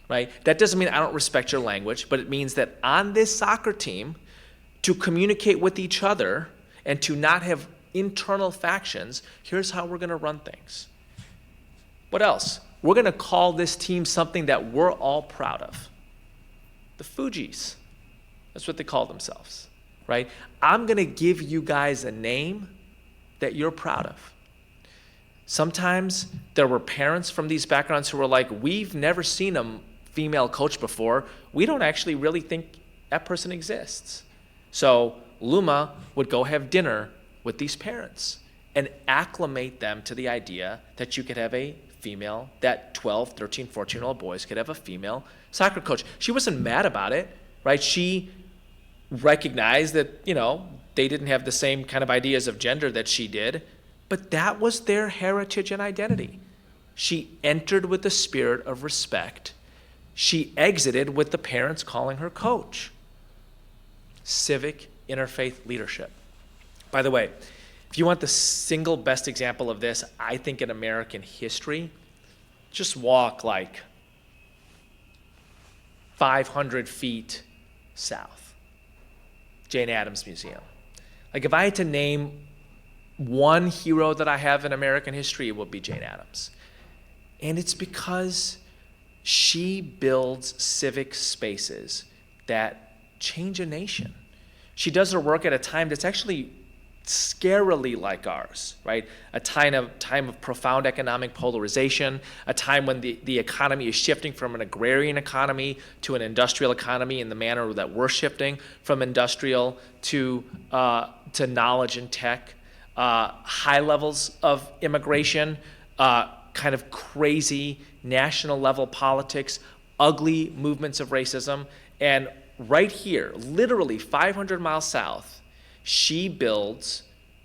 right? That doesn't mean I don't respect your language, but it means that on this soccer team, to communicate with each other and to not have internal factions, here's how we're going to run things. What else? We're going to call this team something that we're all proud of. The Fugees. That's what they call themselves, right? I'm going to give you guys a name that you're proud of. Sometimes there were parents from these backgrounds who were like, we've never seen a female coach before. We don't actually really think that person exists. So Luma would go have dinner with these parents and acclimate them to the idea that you could have a female, that 12, 13, 14-year-old boys could have a female soccer coach. She wasn't mad about it, right? She recognized that, you know, they didn't have the same kind of ideas of gender that she did, but that was their heritage and identity. She entered with the spirit of respect. She exited with the parents calling her coach. Civic interfaith leadership. By the way, if you want the single best example of this, I think in American history, just walk like 500 feet south. Jane Addams Museum. Like if I had to name one hero that I have in American history, it would be Jane Addams. And it's because she builds civic spaces that change a nation. She does her work at a time that's actually scarily like ours, right? A time of profound economic polarization, a time when the economy is shifting from an agrarian economy to an industrial economy in the manner that we're shifting from industrial to knowledge and tech, high levels of immigration, kind of crazy national level politics, ugly movements of racism, and right here, literally 500 miles south, she builds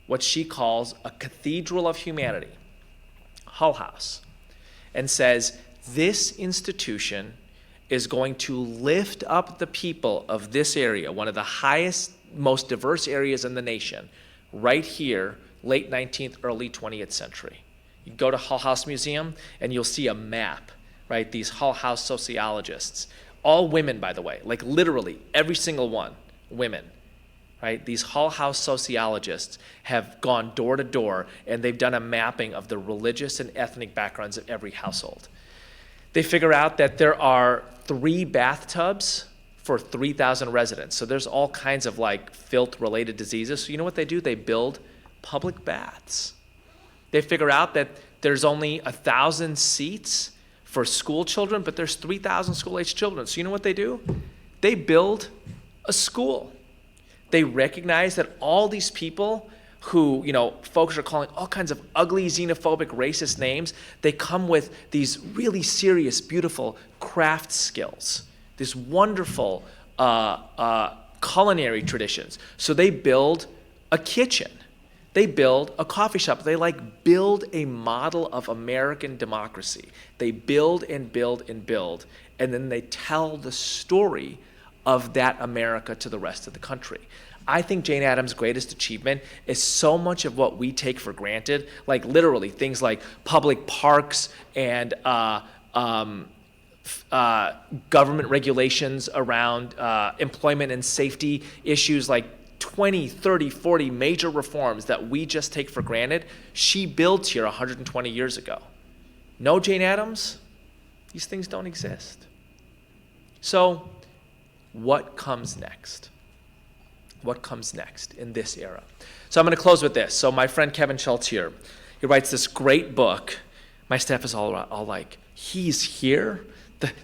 what she calls a cathedral of humanity, Hull House, and says, This institution is going to lift up the people of this area, one of the highest, most diverse areas in the nation, right here, late 19th, early 20th century. You go to Hull House Museum and you'll see a map, right? These Hull House sociologists, all women, by the way, like literally every single one, women, right? These Hull House sociologists have gone door to door and they've done a mapping of the religious and ethnic backgrounds of every household. They figure out that there are 3 bathtubs for 3,000 residents. So there's all kinds of like filth-related diseases. So you know what they do? They build public baths. They figure out that there's only 1,000 seats for school children, but there's 3,000 school-aged children. So you know what they do? They build a school. They recognize that all these people who, folks are calling all kinds of ugly, xenophobic, racist names, they come with these really serious, beautiful craft skills, these wonderful culinary traditions. So they build a kitchen. They build a coffee shop. They build a model of American democracy. They build and build and build, and then they tell the story of that America to the rest of the country. I think Jane Addams' greatest achievement is so much of what we take for granted, like literally things like public parks and government regulations around employment and safety issues, like 20, 30, 40 major reforms that we just take for granted. She built here 120 years ago. No Jane Addams, these things don't exist. So what comes next? What comes next in this era? So I'm going to close with this. So my friend Kevin Schultz here, he writes this great book. My staff is all like, he's here?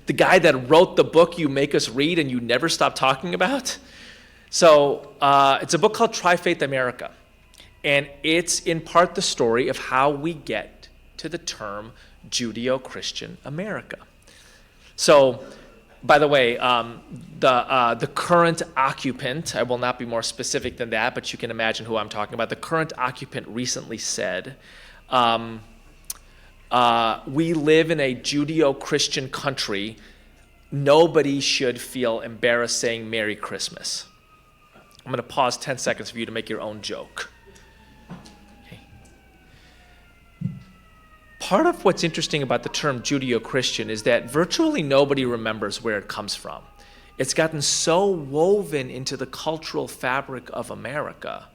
The guy that wrote the book you make us read and you never stop talking about? So it's a book called Tri-Faith America. And it's in part the story of how we get to the term Judeo-Christian America. So, by the way, the current occupant, I will not be more specific than that, but you can imagine who I'm talking about. The current occupant recently said, we live in a Judeo-Christian country. Nobody should feel embarrassed saying Merry Christmas. I'm going to pause 10 seconds for you to make your own joke. Okay. Part of what's interesting about the term Judeo-Christian is that virtually nobody remembers where it comes from. It's gotten so woven into the cultural fabric of America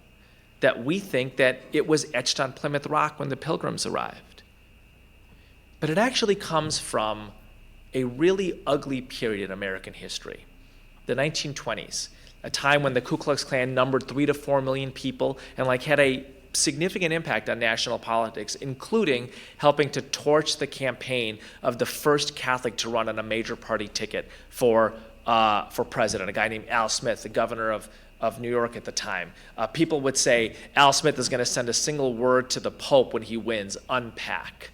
that we think that it was etched on Plymouth Rock when the Pilgrims arrived. But it actually comes from a really ugly period in American history, the 1920s, a time when the Ku Klux Klan numbered 3 to 4 million people and had a significant impact on national politics, including helping to torch the campaign of the first Catholic to run on a major party ticket for president, a guy named Al Smith, the governor of New York at the time. People would say Al Smith is going to send a single word to the Pope when he wins: unpack.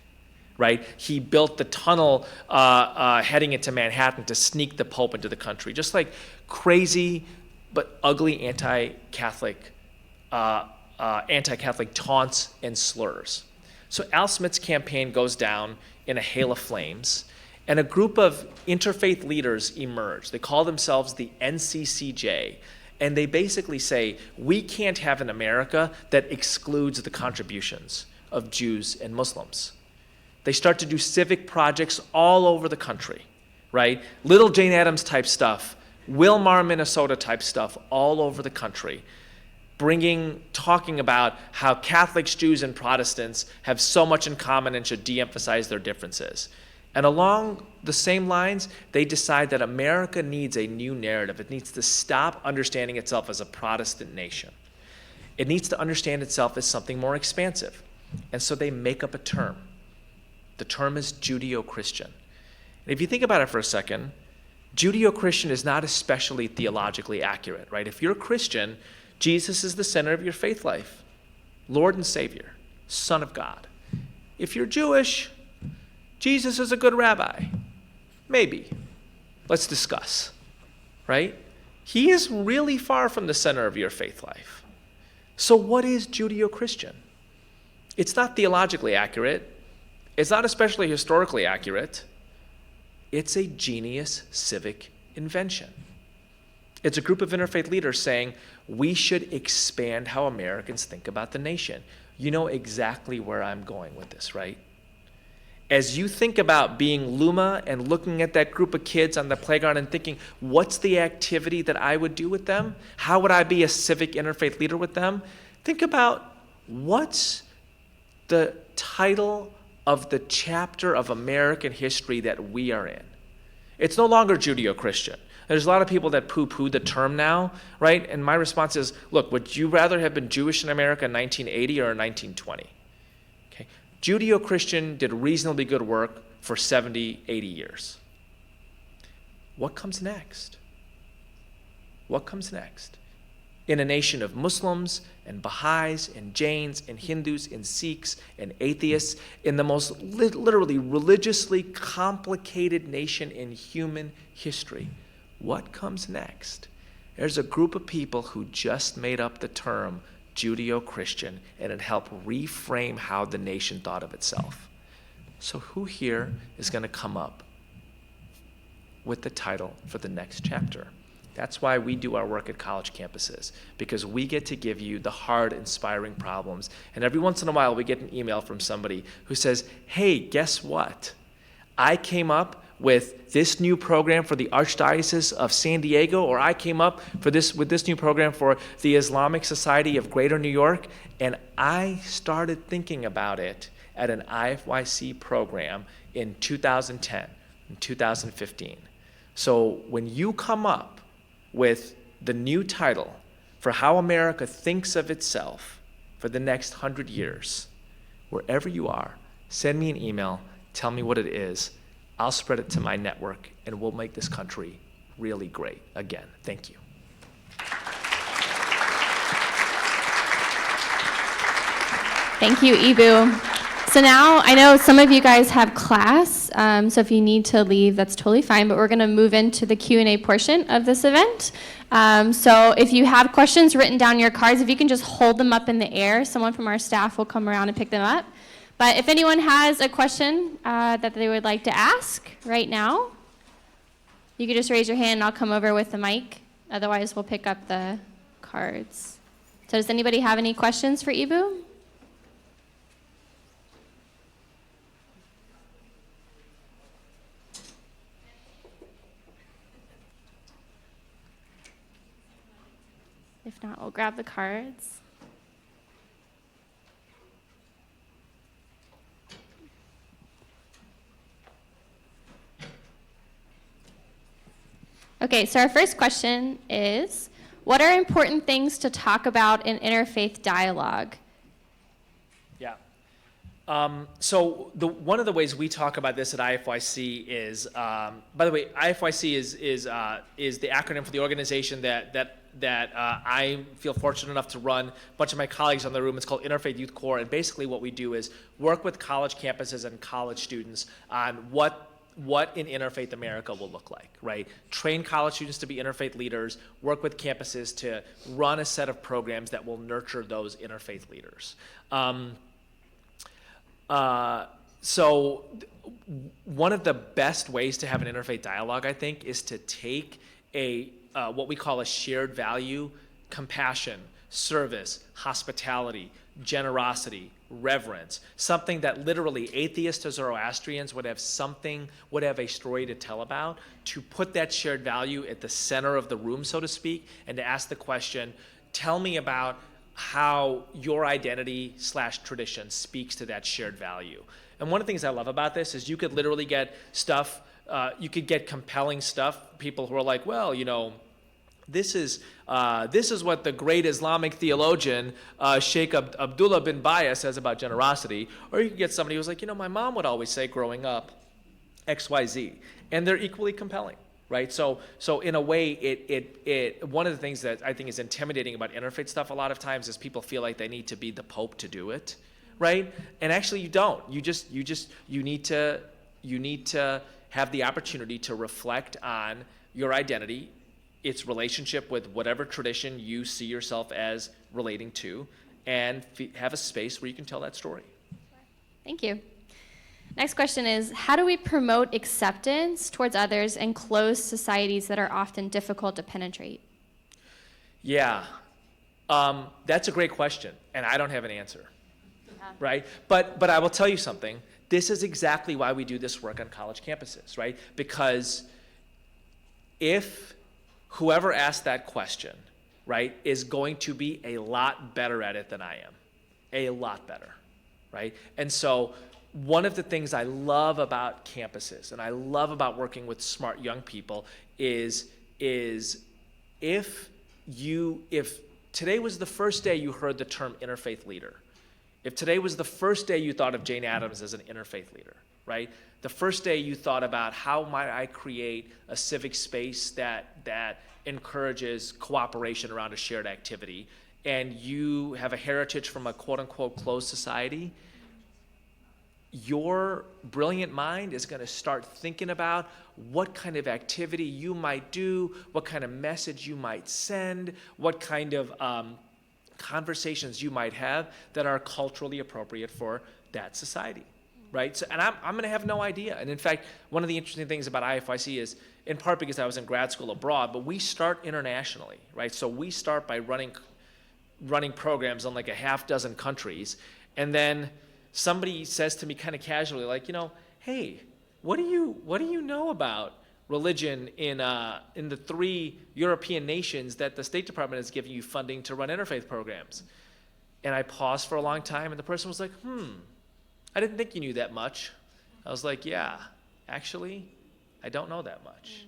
Right? He built the tunnel heading into Manhattan to sneak the Pope into the country. Just like crazy but ugly anti-Catholic taunts and slurs. So Al Smith's campaign goes down in a hail of flames, and a group of interfaith leaders emerge. They call themselves the NCCJ, and they basically say, we can't have an America that excludes the contributions of Jews and Muslims. They start to do civic projects all over the country, right? Little Jane Addams type stuff, Wilmar, Minnesota type stuff all over the country, talking about how Catholics, Jews, and Protestants have so much in common and should de-emphasize their differences. And along the same lines, they decide that America needs a new narrative. It needs to stop understanding itself as a Protestant nation. It needs to understand itself as something more expansive. And so they make up a term. The term is Judeo-Christian. And if you think about it for a second, Judeo-Christian is not especially theologically accurate, right? If you're a Christian, Jesus is the center of your faith life, Lord and Savior, Son of God. If you're Jewish, Jesus is a good rabbi. Maybe. Let's discuss, right? He is really far from the center of your faith life. So what is Judeo-Christian? It's not theologically accurate. It's not especially historically accurate. It's a genius civic invention. It's a group of interfaith leaders saying, we should expand how Americans think about the nation. You know exactly where I'm going with this, right? As you think about being Luma and looking at that group of kids on the playground and thinking, what's the activity that I would do with them? How would I be a civic interfaith leader with them? Think about what's the title of the chapter of American history that we are in. It's no longer Judeo-Christian. There's a lot of people that poo-poo the term now, right? And my response is, look, would you rather have been Jewish in America in 1980 or in 1920? Okay. Judeo-Christian did reasonably good work for 70, 80 years. What comes next? What comes next? In a nation of Muslims and Baha'is and Jains and Hindus and Sikhs and atheists, in the most literally religiously complicated nation in human history, what comes next? There's a group of people who just made up the term Judeo-Christian, and it helped reframe how the nation thought of itself. So who here is going to come up with the title for the next chapter? That's why we do our work at college campuses, because we get to give you the hard, inspiring problems. And every once in a while, we get an email from somebody who says, hey, guess what? I came up with this new program for the Archdiocese of San Diego, or I came up with this new program for the Islamic Society of Greater New York, and I started thinking about it at an IFYC program in 2010 and 2015. So when you come up with the new title for how America thinks of itself for the next 100 years, wherever you are, send me an email, tell me what it is. I'll spread it to my network, and we'll make this country really great again. Thank you. Thank you, Eboo. So now I know some of you guys have class, so if you need to leave, that's totally fine, but we're going to move into the Q&A portion of this event. So if you have questions written down in your cards, if you can just hold them up in the air, someone from our staff will come around and pick them up. But if anyone has a question that they would like to ask right now, you can just raise your hand and I'll come over with the mic. Otherwise, we'll pick up the cards. So does anybody have any questions for Eboo? If not, we'll grab the cards. Okay, so our first question is, what are important things to talk about in interfaith dialogue? Yeah. So one of the ways we talk about this at IFYC is, by the way, IFYC is the acronym for the organization that I feel fortunate enough to run. A bunch of my colleagues on the room. It's called Interfaith Youth Corps, and basically what we do is work with college campuses and college students on what in interfaith America will look like, right? Train college students to be interfaith leaders, work with campuses to run a set of programs that will nurture those interfaith leaders. So one of the best ways to have an interfaith dialogue, I think, is to take what we call a shared value: compassion, service, hospitality, generosity, reverence, something that literally atheists or Zoroastrians would have a story to tell about, to put that shared value at the center of the room, so to speak, and to ask the question, tell me about how your identity / tradition speaks to that shared value. And one of the things I love about this is you could literally get stuff, you could get compelling stuff, people who are like, well, you know, this is what the great Islamic theologian Sheikh Abdullah bin Baya says about generosity. Or you can get somebody who's like, you know, my mom would always say growing up XYZ, and they're equally compelling, right? So in a way, it one of the things that I think is intimidating about interfaith stuff a lot of times is people feel like they need to be the Pope to do it, right? And actually, you don't. You need to have the opportunity to reflect on your identity, its relationship with whatever tradition you see yourself as relating to, and have a space where you can tell that story. Thank you. Next question is, how do we promote acceptance towards others in closed societies that are often difficult to penetrate? Yeah, that's a great question, and I don't have an answer, right? But I will tell you something. This is exactly why we do this work on college campuses, right? Because if whoever asked that question, right, is going to be a lot better at it than I am, a lot better, right? And so one of the things I love about campuses and I love about working with smart young people is if today was the first day you heard the term interfaith leader, if today was the first day you thought of Jane Addams as an interfaith leader, right? The first day you thought about how might I create a civic space that encourages cooperation around a shared activity, and you have a heritage from a quote unquote closed society, your brilliant mind is going to start thinking about what kind of activity you might do, what kind of message you might send, what kind of conversations you might have that are culturally appropriate for that society, right? So, and I'm going to have no idea. And in fact, one of the interesting things about IFYC is, in part because I was in grad school abroad, but we start internationally, right? So we start by running programs in like a half dozen countries, and then somebody says to me kind of casually, like, hey, what do you know about religion in the 3 European nations that the State Department is giving you funding to run interfaith programs? And I paused for a long time, and the person was like, I didn't think you knew that much. I was like, yeah, actually, I don't know that much.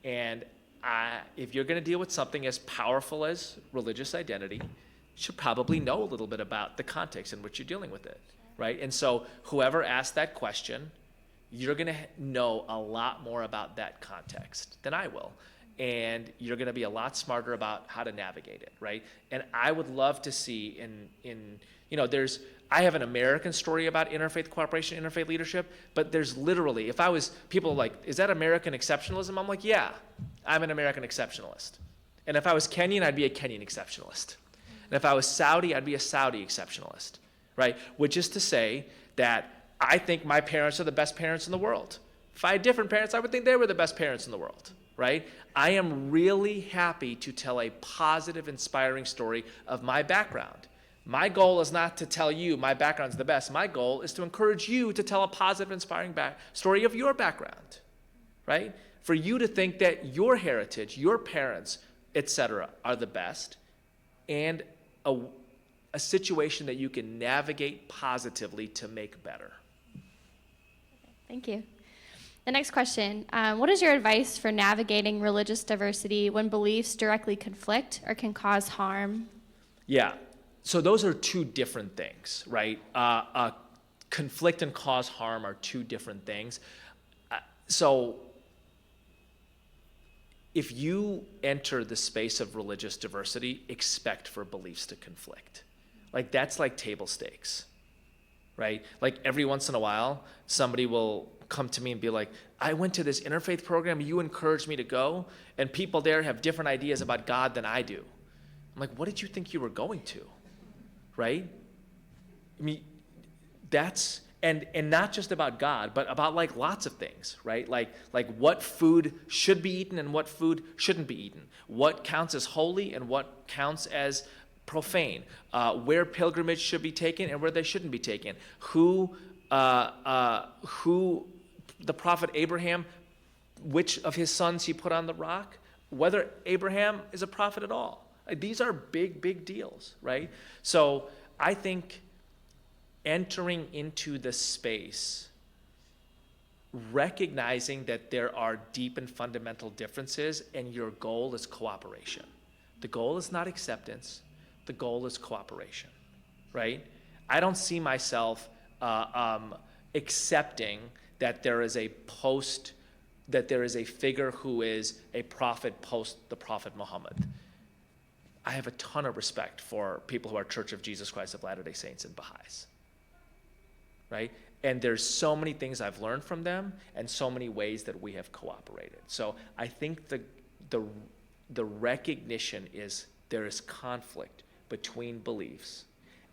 And if you're going to deal with something as powerful as religious identity, you should probably know a little bit about the context in which you're dealing with it. Right? And so whoever asked that question, you're going to know a lot more about that context than I will. And you're going to be a lot smarter about how to navigate it, right? And I would love to see I have an American story about interfaith cooperation, interfaith leadership, but there's literally, people are like, is that American exceptionalism? I'm like, yeah, I'm an American exceptionalist. And if I was Kenyan, I'd be a Kenyan exceptionalist. And if I was Saudi, I'd be a Saudi exceptionalist. Right? Which is to say that I think my parents are the best parents in the world. If I had different parents, I would think they were the best parents in the world. Right? I am really happy to tell a positive, inspiring story of my background. My goal is not to tell you my background's the best. My goal is to encourage you to tell a positive, inspiring story of your background. Right? For you to think that your heritage, your parents, etc., are the best, and a situation that you can navigate positively to make better. Thank you. The next question, what is your advice for navigating religious diversity when beliefs directly conflict or can cause harm? Yeah, so those are two different things, right? Conflict and cause harm are two different things. So if you enter the space of religious diversity, expect for beliefs to conflict. Like, that's like table stakes, right? Like, every once in a while, somebody will come to me and be like, I went to this interfaith program, you encouraged me to go, and people there have different ideas about God than I do. I'm like, what did you think you were going to, right? I mean, that's, and not just about God, but about like lots of things, right? Like what food should be eaten and what food shouldn't be eaten. What counts as holy and what counts as profane, where pilgrimage should be taken and where they shouldn't be taken, who the prophet Abraham, which of his sons he put on the rock, whether Abraham is a prophet at all. These are big deals, right? So I think entering into the space, recognizing that there are deep and fundamental differences and your goal is cooperation. The goal is not acceptance. The goal is cooperation, right? I don't see myself accepting that there is a figure who is a prophet post the Prophet Muhammad. I have a ton of respect for people who are Church of Jesus Christ of Latter-day Saints and Baha'is, right? And there's so many things I've learned from them and so many ways that we have cooperated. So I think the recognition is there is conflict between beliefs,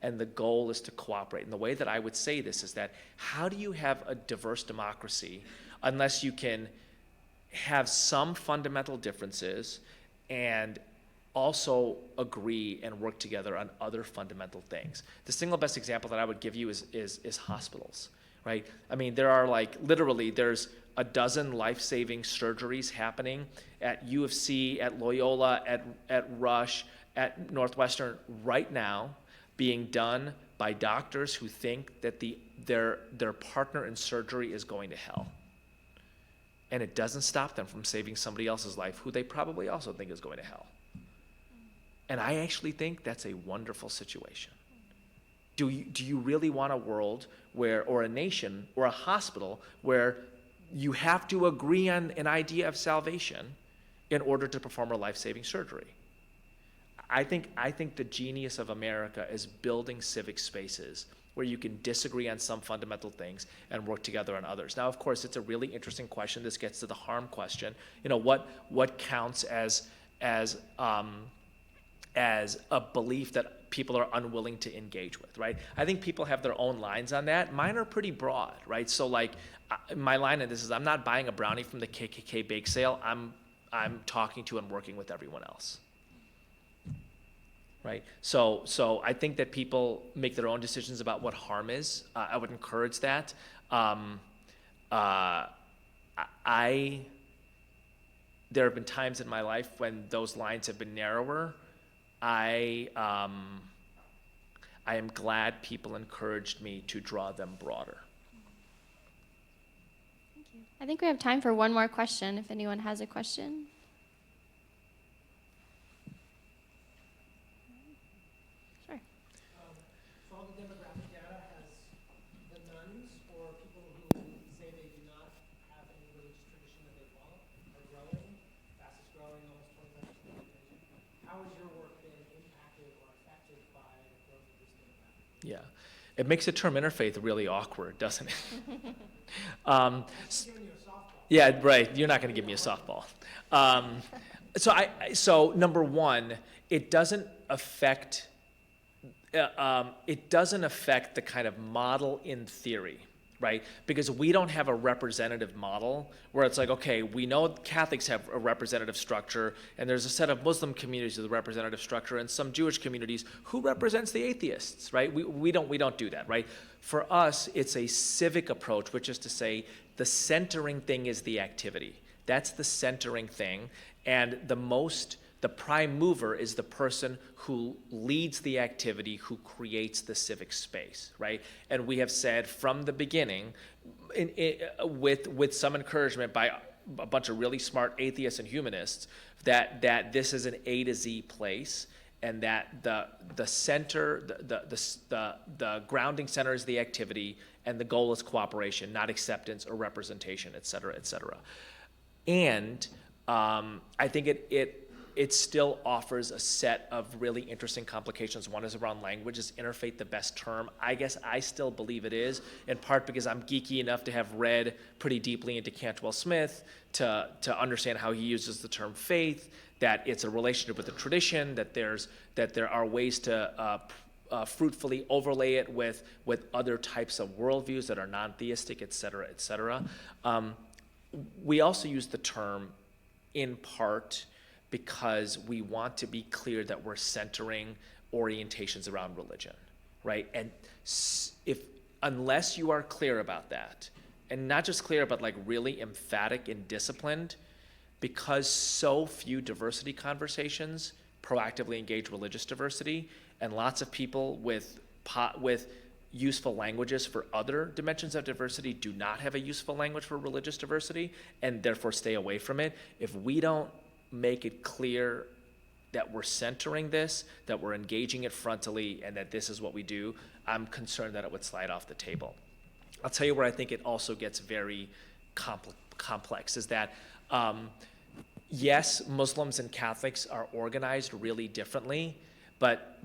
and the goal is to cooperate. And the way that I would say this is that how do you have a diverse democracy unless you can have some fundamental differences and also agree and work together on other fundamental things? The single best example that I would give you is hospitals, right? I mean, there are literally there's a dozen life-saving surgeries happening at U of C, at Loyola, at Rush, at Northwestern right now, being done by doctors who think that their partner in surgery is going to hell. And it doesn't stop them from saving somebody else's life who they probably also think is going to hell. And I actually think that's a wonderful situation. Do you really want a world where, or a nation, or a hospital where you have to agree on an idea of salvation in order to perform a life-saving surgery? I think the genius of America is building civic spaces where you can disagree on some fundamental things and work together on others. Now, of course, it's a really interesting question. This gets to the harm question. What counts as a belief that people are unwilling to engage with, right? I think people have their own lines on that. Mine are pretty broad, right? So my line on this is I'm not buying a brownie from the KKK bake sale. I'm talking to and working with everyone else. Right. So I think that people make their own decisions about what harm is. I would encourage that. There have been times in my life when those lines have been narrower. I am glad people encouraged me to draw them broader. Thank you. I think we have time for one more question, if anyone has a question. Sure. So all the demographic data has the nuns or people who say they do not have any religious tradition that they follow are growing, fastest growing, almost 25% of the population. How has your work been impacted or affected by the growth of this demographic? Yeah. It makes the term interfaith really awkward, doesn't it? I'm giving you a softball. Yeah, right. You're not going to give me a softball. So number one, it doesn't affect the kind of model in theory, right? Because we don't have a representative model where it's like, okay, we know Catholics have a representative structure, and there's a set of Muslim communities with a representative structure, and some Jewish communities. Who represents the atheists, right? We don't do that, right? For us, it's a civic approach, which is to say the centering thing is the activity. That's the centering thing, and the prime mover is the person who leads the activity, who creates the civic space, right? And we have said from the beginning, with some encouragement by a bunch of really smart atheists and humanists, that this is an A to Z place, and that the center, the grounding center is the activity, and the goal is cooperation, not acceptance or representation, et cetera, et cetera. And I think it still offers a set of really interesting complications. One is around language. Is interfaith the best term? I guess I still believe it is, in part because I'm geeky enough to have read pretty deeply into Cantwell Smith to understand how he uses the term faith, that it's a relationship with the tradition, that there are ways to fruitfully overlay it with other types of worldviews that are non-theistic, et cetera, et cetera. We also use the term in part because we want to be clear that we're centering orientations around religion, right? And unless you are clear about that, and not just clear, but like really emphatic and disciplined, because so few diversity conversations proactively engage religious diversity, and lots of people with useful languages for other dimensions of diversity do not have a useful language for religious diversity, and therefore stay away from it. If we don't make it clear that we're centering this, that we're engaging it frontally, and that this is what we do, I'm concerned that it would slide off the table. I'll tell you where I think it also gets very complex, is that yes, Muslims and Catholics are organized really differently, but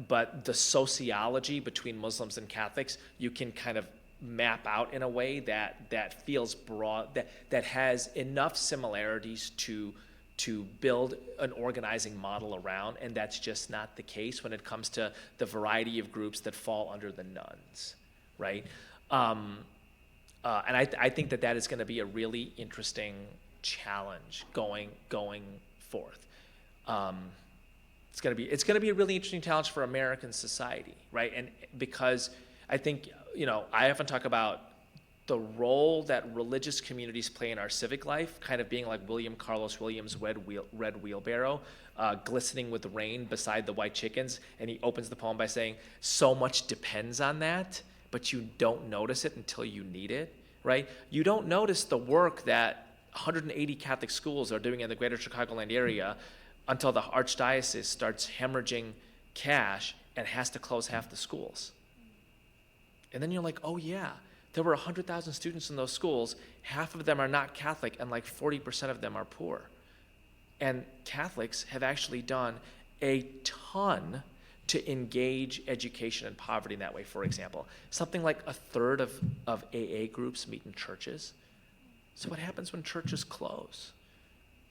the sociology between Muslims and Catholics, you can kind of map out in a way that feels broad, that has enough similarities to to build an organizing model around, and that's just not the case when it comes to the variety of groups that fall under the nuns, right? And I think that is going to be a really interesting challenge going forth. It's going to be a really interesting challenge for American society, right? And because I think, I often talk about the role that religious communities play in our civic life, kind of being like William Carlos Williams' red wheelbarrow, glistening with rain beside the white chickens. And he opens the poem by saying, so much depends on that, but you don't notice it until you need it, right? You don't notice the work that 180 Catholic schools are doing in the greater Chicagoland area until the archdiocese starts hemorrhaging cash and has to close half the schools. And then you're like, oh yeah, there were 100,000 students in those schools. Half of them are not Catholic, and like 40% of them are poor. And Catholics have actually done a ton to engage education and poverty in that way. For example, something like a third of AA groups meet in churches. So what happens when churches close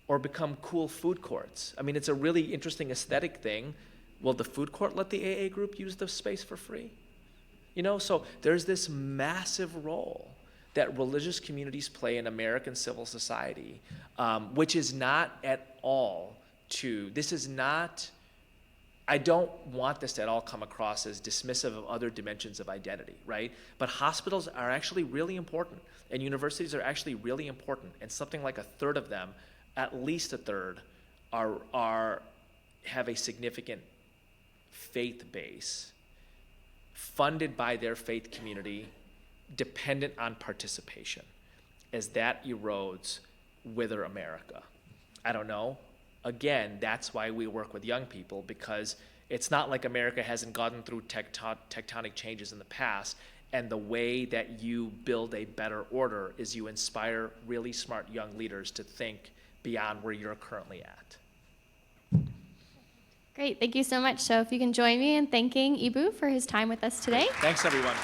or become cool food courts? I mean, it's a really interesting aesthetic thing. Will the food court let the AA group use the space for free? So there's this massive role that religious communities play in American civil society, which is not at all I don't want this to at all come across as dismissive of other dimensions of identity, right? But hospitals are actually really important, and universities are actually really important, and something like a third of them, at least a third, have a significant faith base, funded by their faith community, dependent on participation. As that erodes, wither America. I don't know. Again, that's why we work with young people, because it's not like America hasn't gone through tectonic changes in the past, and the way that you build a better order is you inspire really smart young leaders to think beyond where you're currently at. Great, thank you so much. So if you can join me in thanking Eboo for his time with us today. Thanks, everyone.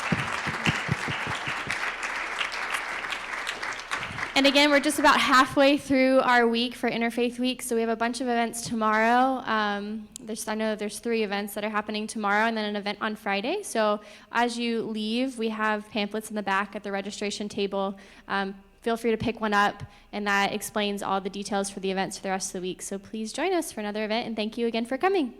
And again, we're just about halfway through our week for Interfaith Week, so we have a bunch of events tomorrow. I know there's 3 events that are happening tomorrow, and then an event on Friday. So as you leave, we have pamphlets in the back at the registration table. Feel free to pick one up, and that explains all the details for the events for the rest of the week. So please join us for another event, and thank you again for coming.